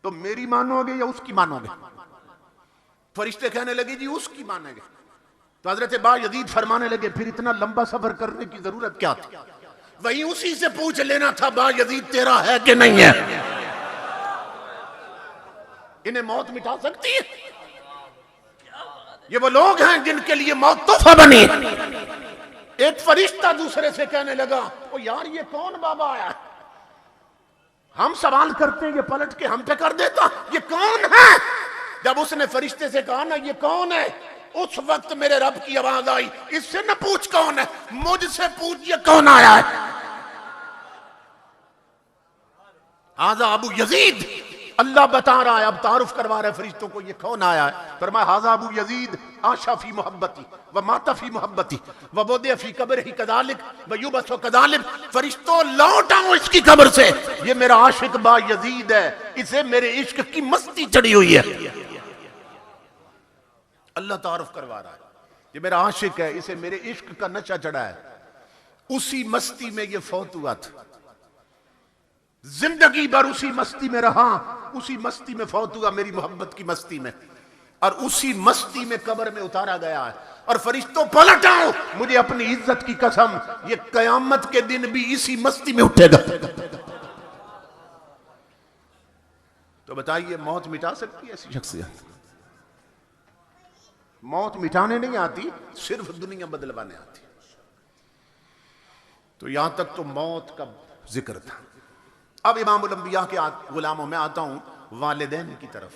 तो मेरी मानोगे या उसकी मानोगे? फरिश्ते कहने लगे जी उसकी मानेंगे। तो हजरत बा यजीद फरमाने लगे फिर इतना लंबा सफर करने की जरूरत क्या थी? वही उसी से पूछ लेना था, बा यजीद तेरा है कि नहीं है। इन्हें मौत मिटा सकती है? ये वो लोग हैं जिनके लिए मौत तोहफा बनी। एक फरिश्ता दूसरे से कहने लगा, ओ यार ये कौन बाबा आया है? हम सवाल करते हैं, ये पलट के हम पे कर देता, ये कौन है? जब उसने फरिश्ते से कहा ना ये कौन है, उस वक्त मेरे रब की आवाज आई, इससे न पूछ कौन है, मुझसे पूछ ये कौन आया है। हाजा अबू यजीद, अल्लाह बता रहा है, अब तारुफ करवा रहा है फरिश्तों को, ये कौन आया है। फरमाया हाजा अबू यजीद आशा फी मोहब्बती व माता फी मोहब्बती व बोदे फी कब्र ही कदालिक व युबसो कदालिक। फरिश्तों लौट आओ इसकी कब्र से, ये मेरा आशिक बा यजीद है, इसे मेरे इश्क की मस्ती चढ़ी हुई है। अल्लाह तारुफ करवा रहा है, ये मेरा आशिक है, इसे मेरे इश्क का नशा चढ़ा है। उसी मस्ती में ये फौत हुआ था, जिंदगी भर उसी मस्ती में रहा, उसी मस्ती में फौत हुआ, मेरी मोहब्बत की मस्ती में, और उसी मस्ती में कब्र में उतारा गया है। और फरिश्तों पलट आओ, मुझे अपनी इज्जत की कसम, ये कयामत के दिन भी इसी मस्ती में उठेगा। तो बताइए मौत मिटा सकती है ऐसी शख्सियत? मौत मिटाने नहीं आती, सिर्फ दुनिया बदलवाने आती। तो यहां तक तो मौत का जिक्र था। अब इमामुल अंबिया के गुलामों में आता हूं वालिदैन की तरफ,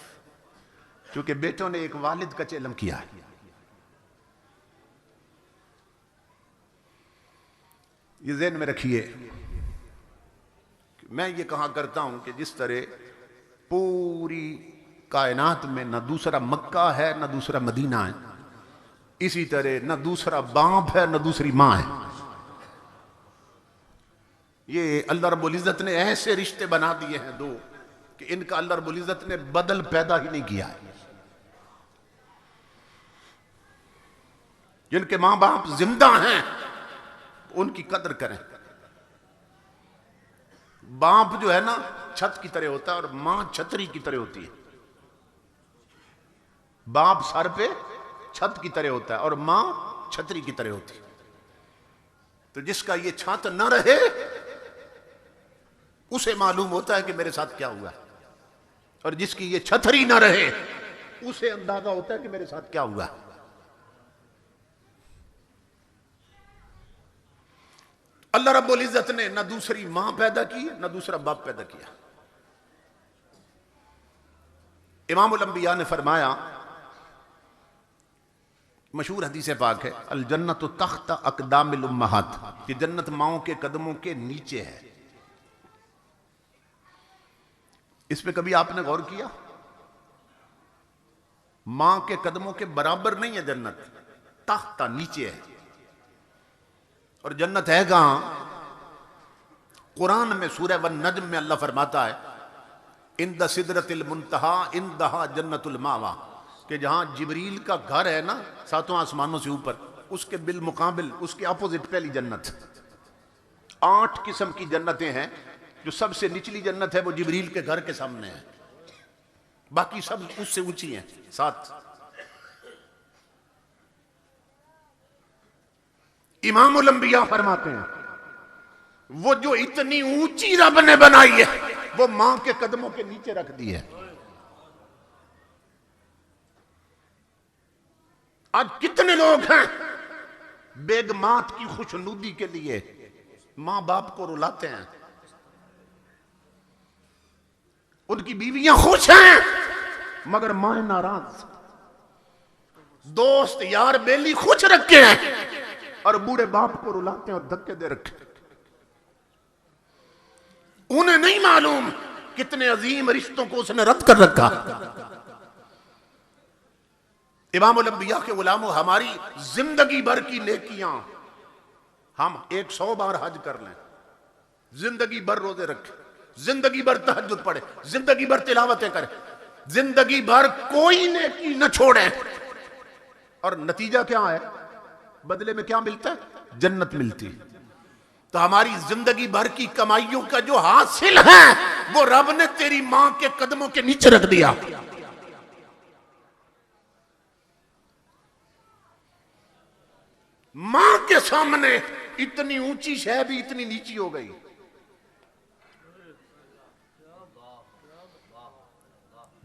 क्योंकि बेटों ने एक वालिद का चेलम किया है। ये ज़हन में रखिए। मैं ये कहा करता हूं कि जिस तरह पूरी कायनात में न दूसरा मक्का है न दूसरा मदीना है, इसी तरह न दूसरा बाप है न दूसरी मां है। ये अल्लाह रब्बुल इज़्ज़त ने ऐसे रिश्ते बना दिए हैं दो कि इनका अल्लाह रब्बुल इज़्ज़त ने बदल पैदा ही नहीं किया है। जिनके मां बाप जिंदा हैं उनकी कदर करें। बाप जो है ना छत की तरह होता है और मां छतरी की तरह होती है। बाप सर पे छत की तरह होता है और मां छतरी की तरह होती है। तो जिसका ये छत न रहे उसे मालूम होता है कि मेरे साथ क्या हुआ, और जिसकी ये छतरी न रहे उसे अंदाजा होता है कि मेरे साथ क्या हुआ। अल्लाह रब्बुल इज़्ज़त ने न दूसरी मां पैदा की न दूसरा बाप पैदा किया। इमामुल अंबिया ने फरमाया, मशहूर हदीस पाक है, अल जन्नत तख्त अक़दामिल उम्महात, कि जन्नत माओं के कदमों के नीचे है। इस पे कभी आपने गौर किया? मां के कदमों के बराबर नहीं है जन्नत, तख्ता नीचे है। और जन्नत है कहां? कुरान में सूरह वन नज्म में अल्लाह फरमाता है, इंद सिदरतिल मुंतहा इंदहा जन्नतुल मावा, कि जहां जिब्रील का घर है ना 7 आसमानों से ऊपर, उसके बिल मुकाबिल उसके अपोजिट पहली जन्नत। 8 किस्म की जन्नतें हैं। जो सबसे निचली जन्नत है वो जिब्रील के घर के सामने है, बाकी सब उससे ऊंची हैं 7। इमामुल अंबिया फरमाते हैं, वो जो इतनी ऊंची रब ने बनाई है वो मां के कदमों के नीचे रख दी है। आज कितने लोग हैं बेगमात की खुशनुदी के लिए मां बाप को रुलाते हैं। उनकी बीवियां खुश हैं मगर मां नाराज। दोस्त यार बेली खुश रखे हैं और बूढ़े बाप को रुलाते हैं और धक्के दे रखे। उन्हें नहीं मालूम कितने अजीम रिश्तों को उसने रद्द कर रखा। इमामुल अंबिया के गुलामों, हमारी जिंदगी भर की नेकियां हम 100 बार हज कर लें, जिंदगी भर रोजे रखें, जिंदगी भर तहज्जुद पढ़े, जिंदगी भर तिलावतें करें, जिंदगी भर कोई नेकी न छोड़े, और नतीजा क्या है? बदले में क्या मिलता है? जन्नत मिलती है। तो हमारी जिंदगी भर की कमाइयों का जो हासिल है वो रब ने तेरी मां के कदमों के नीचे रख दिया। मां के सामने इतनी ऊंची शय भी इतनी नीची हो गई।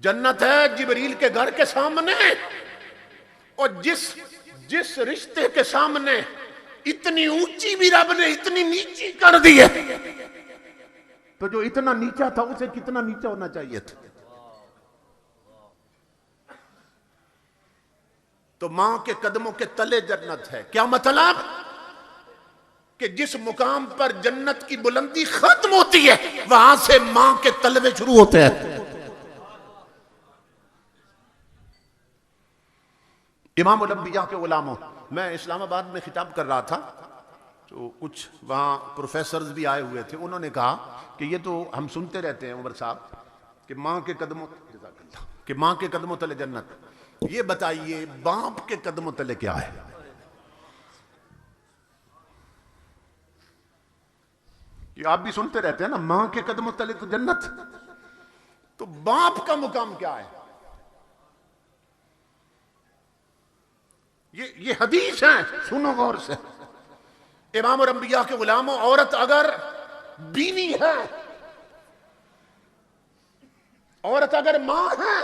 जन्नत है जिब्रील के घर के सामने, और जिस रिश्ते के सामने इतनी ऊंची भी रब ने इतनी नीची कर दी है, तो जो इतना नीचा था उसे कितना नीचा होना चाहिए था। तो मां के कदमों के तले जन्नत है। क्या मतलब? कि जिस मुकाम पर जन्नत की बुलंदी खत्म होती है वहां से मां के तलवे शुरू होते हैं। इमामुल अंबिया के गुलामों, मैं इस्लामाबाद में खिताब कर रहा था तो कुछ वहाँ प्रोफेसर्स भी आए हुए थे। उन्होंने कहा कि ये तो हम सुनते रहते हैं उमर साहब कि माँ के कदमों तले जन्नत, ये बताइए बाप के कदमों तले क्या है? ये आप भी सुनते रहते हैं ना, माँ के कदमों तले तो जन्नत, तो बाप का मुकाम क्या है? ये हदीस है, सुनो गौर से। इमामुल अंबिया के गुलामों, औरत अगर बीवी है, औरत अगर मां है,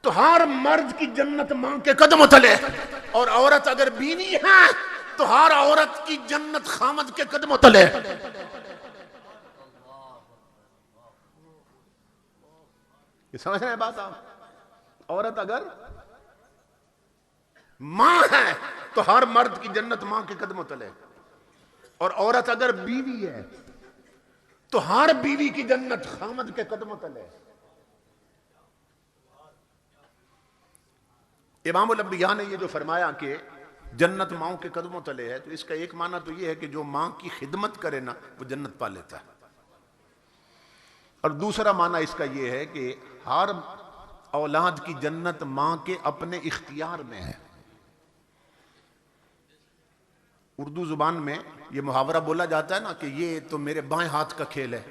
तो हर मर्द की जन्नत मां के कदमों तले, और औरत अगर बीवी है तो हर औरत की जन्नत खामद के कदमों तले। ये समझ रहे हैं बात आप? औरत अगर मां है तो हर मर्द की जन्नत मां के कदमों तले, और औरत अगर बीवी है तो हर बीवी की जन्नत खामद के कदमों तले। इमामुल अंबिया ने ये जो फरमाया कि जन्नत माओ के कदमों तले है, तो इसका एक माना तो ये है कि जो मां की खिदमत करे ना वो जन्नत पा लेता है, और दूसरा माना इसका ये है कि हर औलाद की जन्नत मां के अपने इख्तियार में है। उर्दू जुबान में ये मुहावरा बोला जाता है ना कि ये तो मेरे बाएं हाथ का खेल है।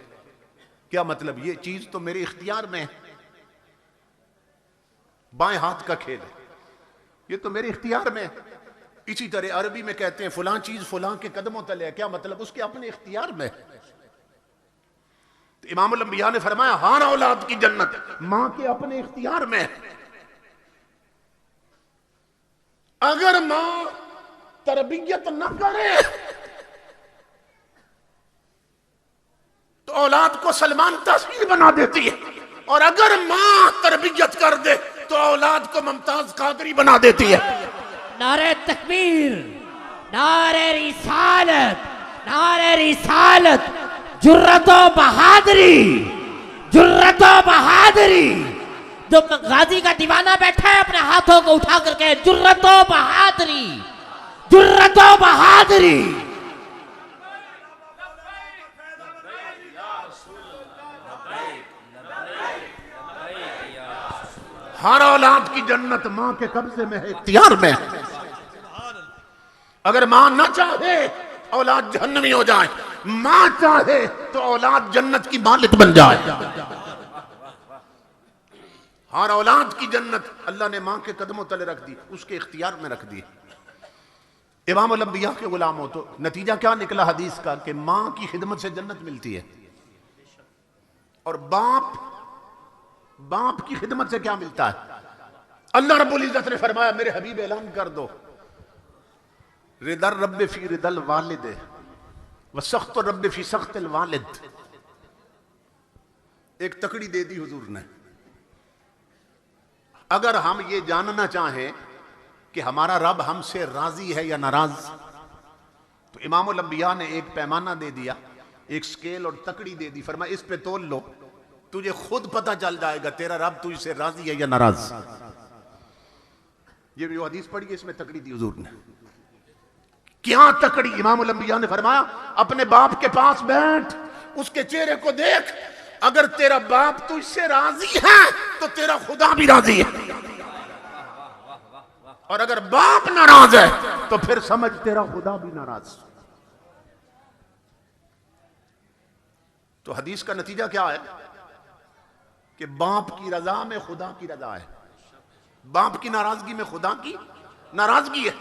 क्या मतलब? ये चीज तो मेरे इख्तियार में है, बाएं हाथ का खेल है, ये तो मेरे इख्तियार में है। इसी तरह अरबी में कहते हैं फलां चीज फलां के कदमों तले है। क्या मतलब? उसके अपने इख्तियार में है। तो इमामुल अंबिया ने फरमाया हर औलाद की जन्नत मां के अपने इख्तियार में है। अगर मां तरबियत न करे तो औलाद को सलमान तस्वीर बना देती है, और अगर मां तरबियत कर दे तो औलाद को मुमताज कादरी बना देती है। नारे तकबीर, नारे रिसालत, नारे रिसालत, जुर्रतो बहादुरी, जुर्रतो बहादुरी। जो गाजी का दीवाना बैठा है अपने हाथों को उठा करके जुर्रतो बहादुरी, जुर्रतो बहादुरी। हर औलाद की जन्नत मां के कब्जे में है, इख्तियार में है। अगर मां ना चाहे औलाद जहन्नमी हो जाए, मां चाहे तो औलाद जन्नत की मालिक बन जाए। हर औलाद की जन्नत अल्लाह ने मां के कदमों तले रख दी, उसके इख्तियार में रख दी। इमामुल अंबिया के गुलामों, तो नतीजा क्या निकला हदीस का कि मां की खिदमत से जन्नत मिलती है, और बाप की खिदमत से क्या मिलता है? अल्लाह रब्बुल इज्जत ने फरमाया मेरे हबीब ऐलान कर दो रिदर रब्बे फी रिदल वालिद व सख्त रब्बे फी सख्तिल वालिद। एक तकड़ी दे दी हुजूर ने। अगर हम ये जानना चाहें कि हमारा रब हमसे राजी है या नाराज, तो इमामुल अंबिया ने एक पैमाना दे दिया, एक स्केल और तकड़ी दे दी। फरमाया इस पे तोल लो, तुझे खुद पता चल जाएगा तेरा रब तुझसे राजी है या नाराज। ये जो हदीस पढ़ी है इसमें तकड़ी दी हुजूर ने। क्या तकड़ी? इमामुल अंबिया ने फरमाया अपने बाप के पास बैठ, उसके चेहरे को देख, अगर तेरा बाप तुझसे राजी है तो तेरा खुदा भी राजी है, और अगर बाप नाराज है तो फिर समझ तेरा खुदा भी नाराज। तो हदीस का नतीजा क्या है कि बाप की रजा में खुदा की रजा है, बाप की नाराजगी में खुदा की नाराजगी है।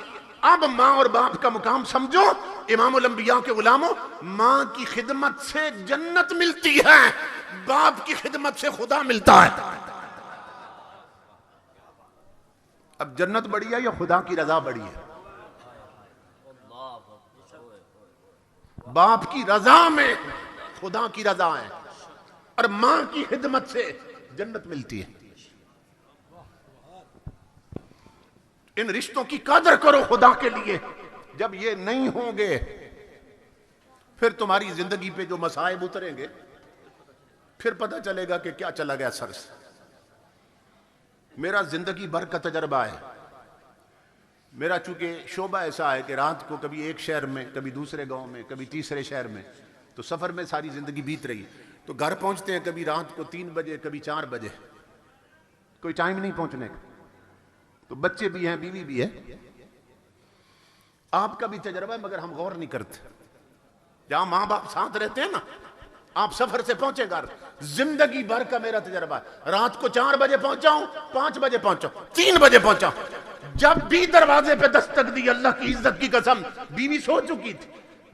अब मां और बाप का मुकाम समझो। इमामुल अंबिया के गुलामों, मां की खिदमत से जन्नत मिलती है, बाप की खिदमत से खुदा मिलता है। अब जन्नत बड़ी है या खुदा की रजा बड़ी है? बाप की रजा में खुदा की रजा है, और मां की खिदमत से जन्नत मिलती है। इन रिश्तों की कदर करो खुदा के लिए। जब ये नहीं होंगे फिर तुम्हारी जिंदगी पे जो मसाइब उतरेंगे फिर पता चलेगा कि क्या चला गया सर से। मेरा जिंदगी भर का तजर्बा है। मेरा चूंकि शोबा ऐसा है कि रात को कभी एक शहर में, कभी दूसरे गांव में, कभी तीसरे शहर में, तो सफर में सारी जिंदगी बीत रही। तो घर पहुंचते हैं कभी रात को 3 बजे, कभी 4 बजे, कोई टाइम नहीं पहुंचने का। तो बच्चे भी हैं, बीवी भी है। आपका भी तजर्बा है मगर हम गौर नहीं करते। जहां मां बाप साथ रहते हैं ना, आप सफर से पहुंचे घर, जिंदगी भर का मेरा तजर्बा है। रात को 4 बजे पहुंचा हूं, 5 बजे पहुंचा, 3 बजे पहुंचा, जब भी दरवाजे पे दस्तक दी, अल्लाह की इज्जत की कसम, बीवी सो चुकी थी,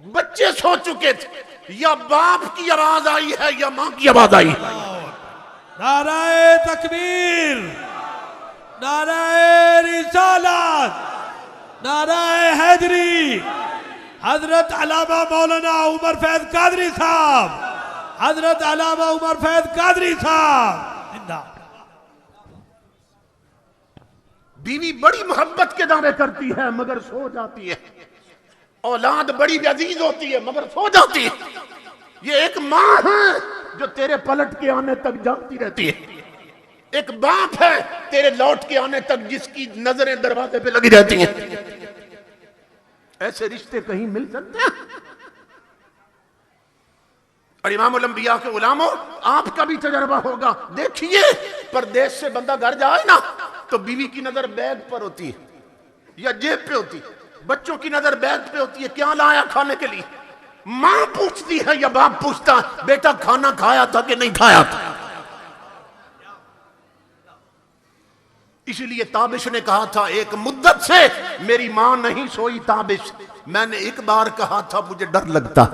बच्चे सो चुके थे, या बाप की आवाज आई है या मां की आवाज आई। नाराए तकबीर, नाराए रिसालत, नाराए हैदरी। हजरत अल्लामा मौलाना उमर फैज कादरी साहब, हजरत अल्लामा उमर फैज कादरी साहब जिंदा। बीवी बड़ी मोहब्बत के दावे करती है मगर सो जाती है, औलाद बड़ी अजीज होती है मगर सो जाती है। ये एक माँ है जो तेरे पलट के आने तक जागती रहती है, एक बाप है तेरे लौट के आने तक जिसकी नजरें दरवाजे पे लगी रहती हैं। ऐसे रिश्ते कहीं मिल सकते हैं? और इमामुल अंबिया के गुलामों, आपका भी तजर्बा होगा। देखिए, परदेश से बंदा घर जाए ना तो बीवी की नजर बैग पर होती है या जेब पे होती है, बच्चों की नजर बैग पे होती है, क्या लाया खाने के लिए। मां पूछती है या बाप पूछता है, बेटा खाना खाया था कि नहीं खाया था। इसलिए ताबिश ने कहा था, एक मुद्दत से मेरी मां नहीं सोई ताबिश, मैंने एक बार कहा था मुझे डर लगता।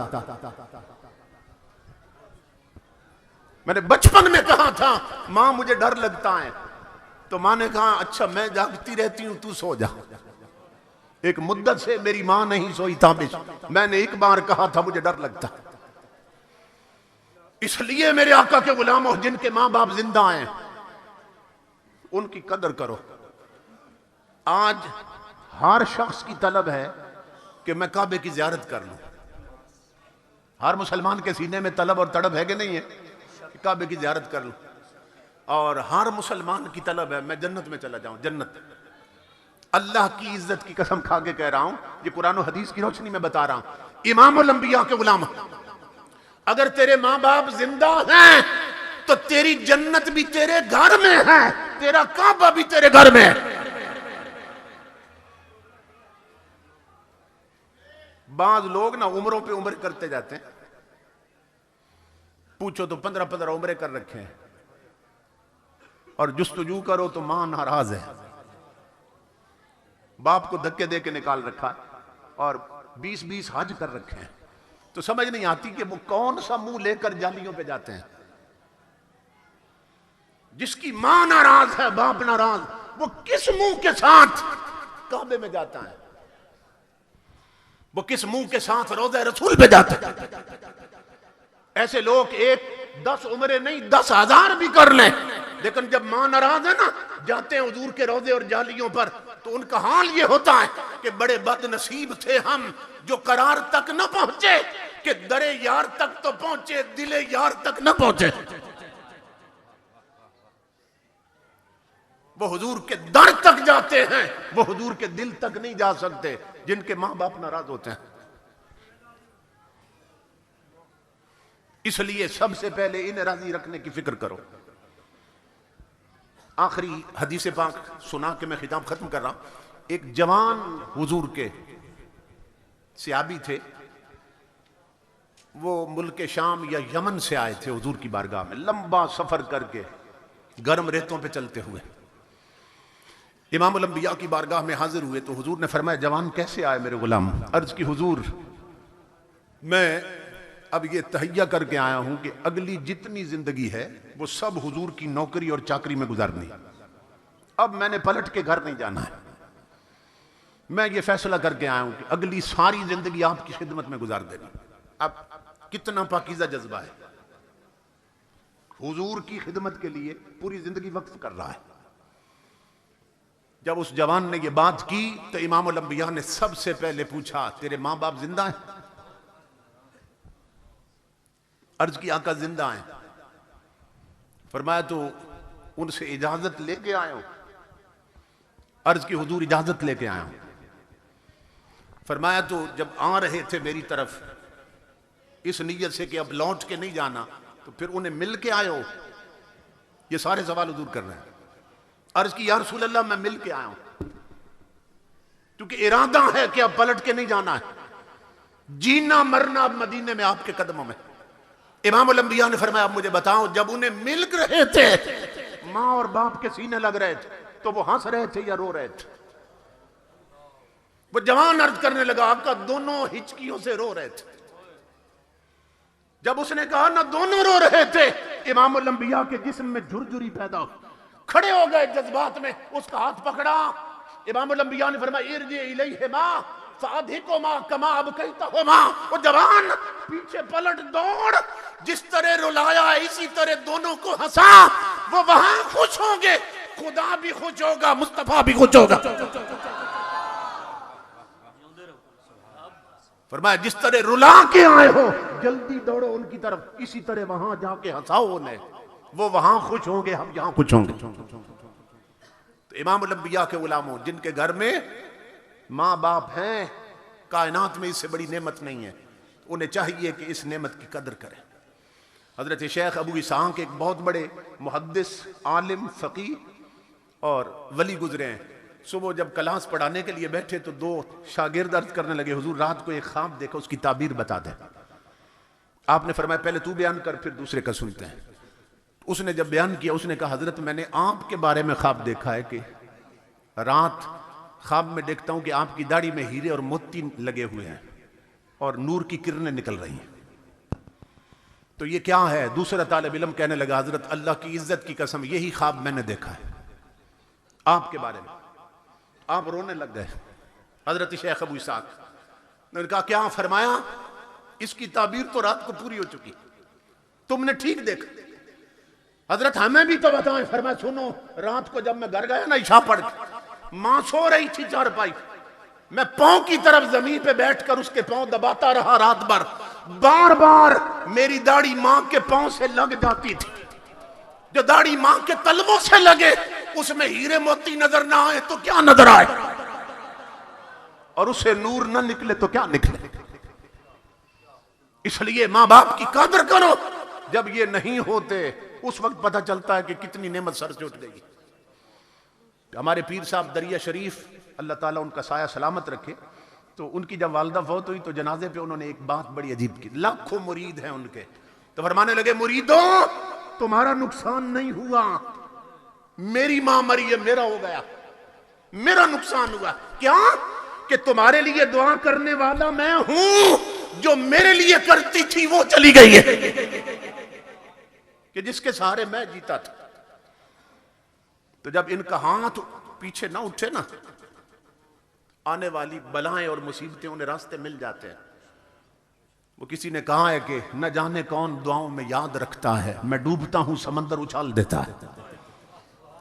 मैंने बचपन में कहा था मां मुझे डर लगता है, तो मां ने कहा अच्छा मैं जागती रहती हूं तू सो जा। एक मुद्दत से मेरी मां नहीं सोई ताबिश, मैंने एक बार कहा था मुझे डर लगता। इसलिए मेरे आका के गुलामों, जिनके मां बाप जिंदा हैं उनकी कदर करो। आज हर शख्स की तलब है कि मैं काबे की जियारत कर लूं। हर मुसलमान के सीने में तलब और तड़प है कि नहीं है कि काबे की जियारत कर लूं। और हर मुसलमान की तलब है मैं जन्नत में चला जाऊं। जन्नत, अल्लाह की इज्जत की कसम खा के कह रहा हूं, ये कुरान और हदीस की रोशनी में बता रहा हूं। इमामुल अंबिया के गुलाम, अगर तेरे मां बाप जिंदा हैं तो तेरी जन्नत भी तेरे घर में है, तेरा काबा भी तेरे घर में है। बाज लोग ना उम्रों पे उम्र करते जाते हैं, पूछो तो 15-15 उम्रे कर रखे हैं, और जुस्तजू करो तो मां नाराज है, बाप को धक्के दे के निकाल रखा है, और 20-20 हज कर रखे हैं। तो समझ नहीं आती कि वो कौन सा मुंह लेकर जालियों पे जाते हैं। जिसकी मां नाराज है, बाप नाराज, वो किस मुंह के साथ काबे में जाता है? वो किस मुंह के साथ रोज़े रसूल पे जाता है? ऐसे लोग 10 उम्रें नहीं 10,000 भी कर लें, लेकिन जब मां नाराज है ना, जाते हैं हुजूर के रोज़े और जालियों पर, तो उनका हाल ये होता है कि बड़े बदनसीब थे हम जो करार तक न पहुंचे, कि दरे यार तक तो पहुंचे, दिले यार तक न पहुंचे। वो हुजूर के दर तक जाते हैं, वो हुजूर के दिल तक नहीं जा सकते जिनके मां बाप नाराज होते हैं। इसलिए सबसे पहले इन्हें राजी रखने की फिक्र करो। आखिरी हदीस पाक सुना के मैं खिताब खत्म कर रहा हूं। एक जवान हुजूर के सहाबी थे, वो मुल्क शाम या यमन से आए थे हुजूर की बारगाह में, लंबा सफर करके गर्म रेतों पे चलते हुए इमामुल अंबिया की बारगाह में हाजिर हुए। तो हुजूर ने फरमाया, जवान कैसे आए मेरे गुलाम? अर्ज की, हुजूर मैं अब ये तहैया करके आया हूं कि अगली जितनी जिंदगी है वो सब हुजूर की नौकरी और चाकरी में गुजारनी। अब मैंने पलट के घर नहीं जाना है। मैं ये फैसला करके आया हूं कि अगली सारी जिंदगी आपकी खिदमत में गुजार देनी। अब कितना पाकीज़ा जज्बा है, हुजूर की खिदमत के लिए पूरी जिंदगी वक्फ कर रहा है। जब उस जवान ने ये बात की तो इमामुल अंबिया ने सबसे पहले पूछा, तेरे मां बाप जिंदा हैं? अर्ज की, आका जिंदा हैं। फरमाया, तो उनसे इजाजत लेके आए हो? अर्ज की, हुजूर इजाजत लेके आया हूं। फरमाया, तो जब आ रहे थे मेरी तरफ इस नीयत से कि अब लौट के नहीं जाना, तो फिर उन्हें मिल के आए हो? ये सारे सवाल हुजूर कर रहे हैं। अर्ज की, या रसूल अल्लाह मैं मिल के आया हूं, क्योंकि इरादा है कि अब पलट के नहीं जाना है, जीना मरना अब मदीने में आपके कदमों में। इमामुल अंबिया ने फरमाया, अब मुझे बताओ, जब उन्हें मिल रहे थे, मां और बाप के सीने लग रहे थे, तो वो हंस रहे थे या रो रहे थे? वो जवान अर्ज करने लगा, आपका दोनों हिचकियों से रो रहे थे। जब उसने कहा ना दोनों रो रहे थे, इमामुल अंबिया के जिस्म में झुरझुरी पैदा हो, खड़े हो गए जज्बात में, उसका हाथ पकड़ा। इमामुल अंबिया ने फरमाया, इरजी इलैहिमा फाधिकुमा कमा अबकैतहुमा। वो जवान पीछे पलट दौड़, जिस तरह रुलाया इसी तरह दोनों को हंसा। वो वहां खुश होंगे, खुदा भी खुश होगा, मुस्तफा भी खुश होगा। फरमाया जिस तरह रुला के आए हो जल्दी दौड़ो उनकी तरफ, इसी तरह वहां जाके हंसाओ उन्हें, वो वहां खुश होंगे, हम यहां खुश होंगे। तो इमामुल अंबिया के गुलामों, जिनके घर में माँ बाप हैं, कायनात में इससे बड़ी नेमत नहीं है, उन्हें चाहिए कि इस नेमत की कदर करें। हजरत शेख अबू इसहाक एक बहुत बड़े मुहद्दिस, आलिम, फकीह और वली गुजरे हैं। सुबह जब क्लास पढ़ाने के लिए बैठे तो दो शागिर्द अर्ज करने लगे, हुजूर रात को एक ख्वाब देखा, उसकी ताबीर बता दे। आपने फरमाया पहले तू बयान कर, फिर दूसरे का सुनते हैं। उसने जब बयान किया, उसने कहा हजरत मैंने आपके बारे में ख्वाब देखा है कि रात ख्वाब में देखता हूं कि आपकी दाढ़ी में हीरे और मोती लगे हुए हैं और नूर की किरणें निकल रही हैं, तो ये क्या है? दूसरा तालिब इल्म कहने लगा हजरत अल्लाह की इज्जत की कसम यही ख्वाब मैंने देखा है आपके बारे में। आप रोने लग गए। हजरत शेख अबू इसहाक ने कहा क्या फरमाया? इसकी ताबीर तो रात को पूरी हो चुकी, तुमने ठीक देखा। हजरत हमें भी तो बताएं। फरमाया सुनो, रात को जब मैं घर गया ना इशा पढ़ के, मां सो रही थी चारपाई, मैं पांव की तरफ जमीन पे बैठकर उसके पांव दबाता रहा रात भर। बार बार मेरी दाढ़ी मां के पांव से लग जाती थी, जो दाढ़ी मां के तलवों से लगे उसमें हीरे मोती नजर ना आए तो क्या नजर आए, और उसे नूर ना निकले तो क्या निकले। इसलिए मां बाप की कदर करो। जब ये नहीं होते उस वक्त पता चलता है कि कितनी नेमत सर से उठ गई। हमारे पीर साहब दरिया शरीफ, अल्लाह ताला उनका साया सलामत रखे, तो उनकी जब वालदा फौत हुई तो जनाजे पे उन्होंने एक बात बड़ी अजीब की। लाखों मुरीद हैं उनके, तो फरमाने लगे मुरीदों तुम्हारा नुकसान नहीं हुआ, मेरी मां मरी है, मेरा हो गया, मेरा नुकसान हुआ। क्या? कि तुम्हारे लिए दुआ करने वाला मैं हूं, जो मेरे लिए करती थी वो चली गई है, कि जिसके सहारे मैं जीता था। तो जब इनका हाथ पीछे ना उठे ना, आने वाली बलाएं और मुसीबतें उन्हें रास्ते मिल जाते हैं। वो किसी ने कहा है कि न जाने कौन दुआओं में याद रखता है, मैं डूबता हूं समंदर उछाल देता है।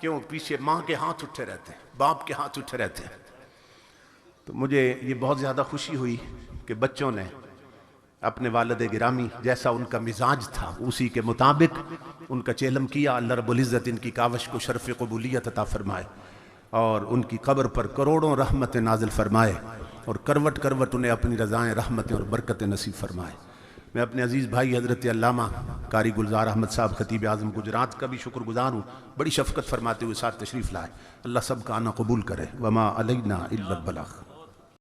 क्यों? पीछे मां के हाथ उठे रहते हैं, बाप के हाथ उठे रहते हैं। तो मुझे ये बहुत ज्यादा खुशी हुई कि बच्चों ने अपने वालिद गिरामी जैसा उनका मिजाज था उसी के मुताबिक उनका चेलम किया। अल्लाह रब्बुल इज़्ज़त इनकी कावश को शर्फ़ क़बूलियत अता फरमाए और उनकी कब्र पर करोड़ों रहमतें नाजिल फरमाए और करवट करवट उन्हें अपनी रज़ाएँ, रहमतें और बरकतें नसीब फरमाए। मैं अपने अजीज़ भाई हज़रत अल्लामा कारी गुलजार अहमद साहब खतीब आज़म गुजरात का भी शुक्रगुजार हूँ। बड़ी शफ़क़त फरमाते हुए साथ तशरीफ़ लाए। अल्लाह सब का आना कबूल करे। वमा अलैना इल्लल बलाग़।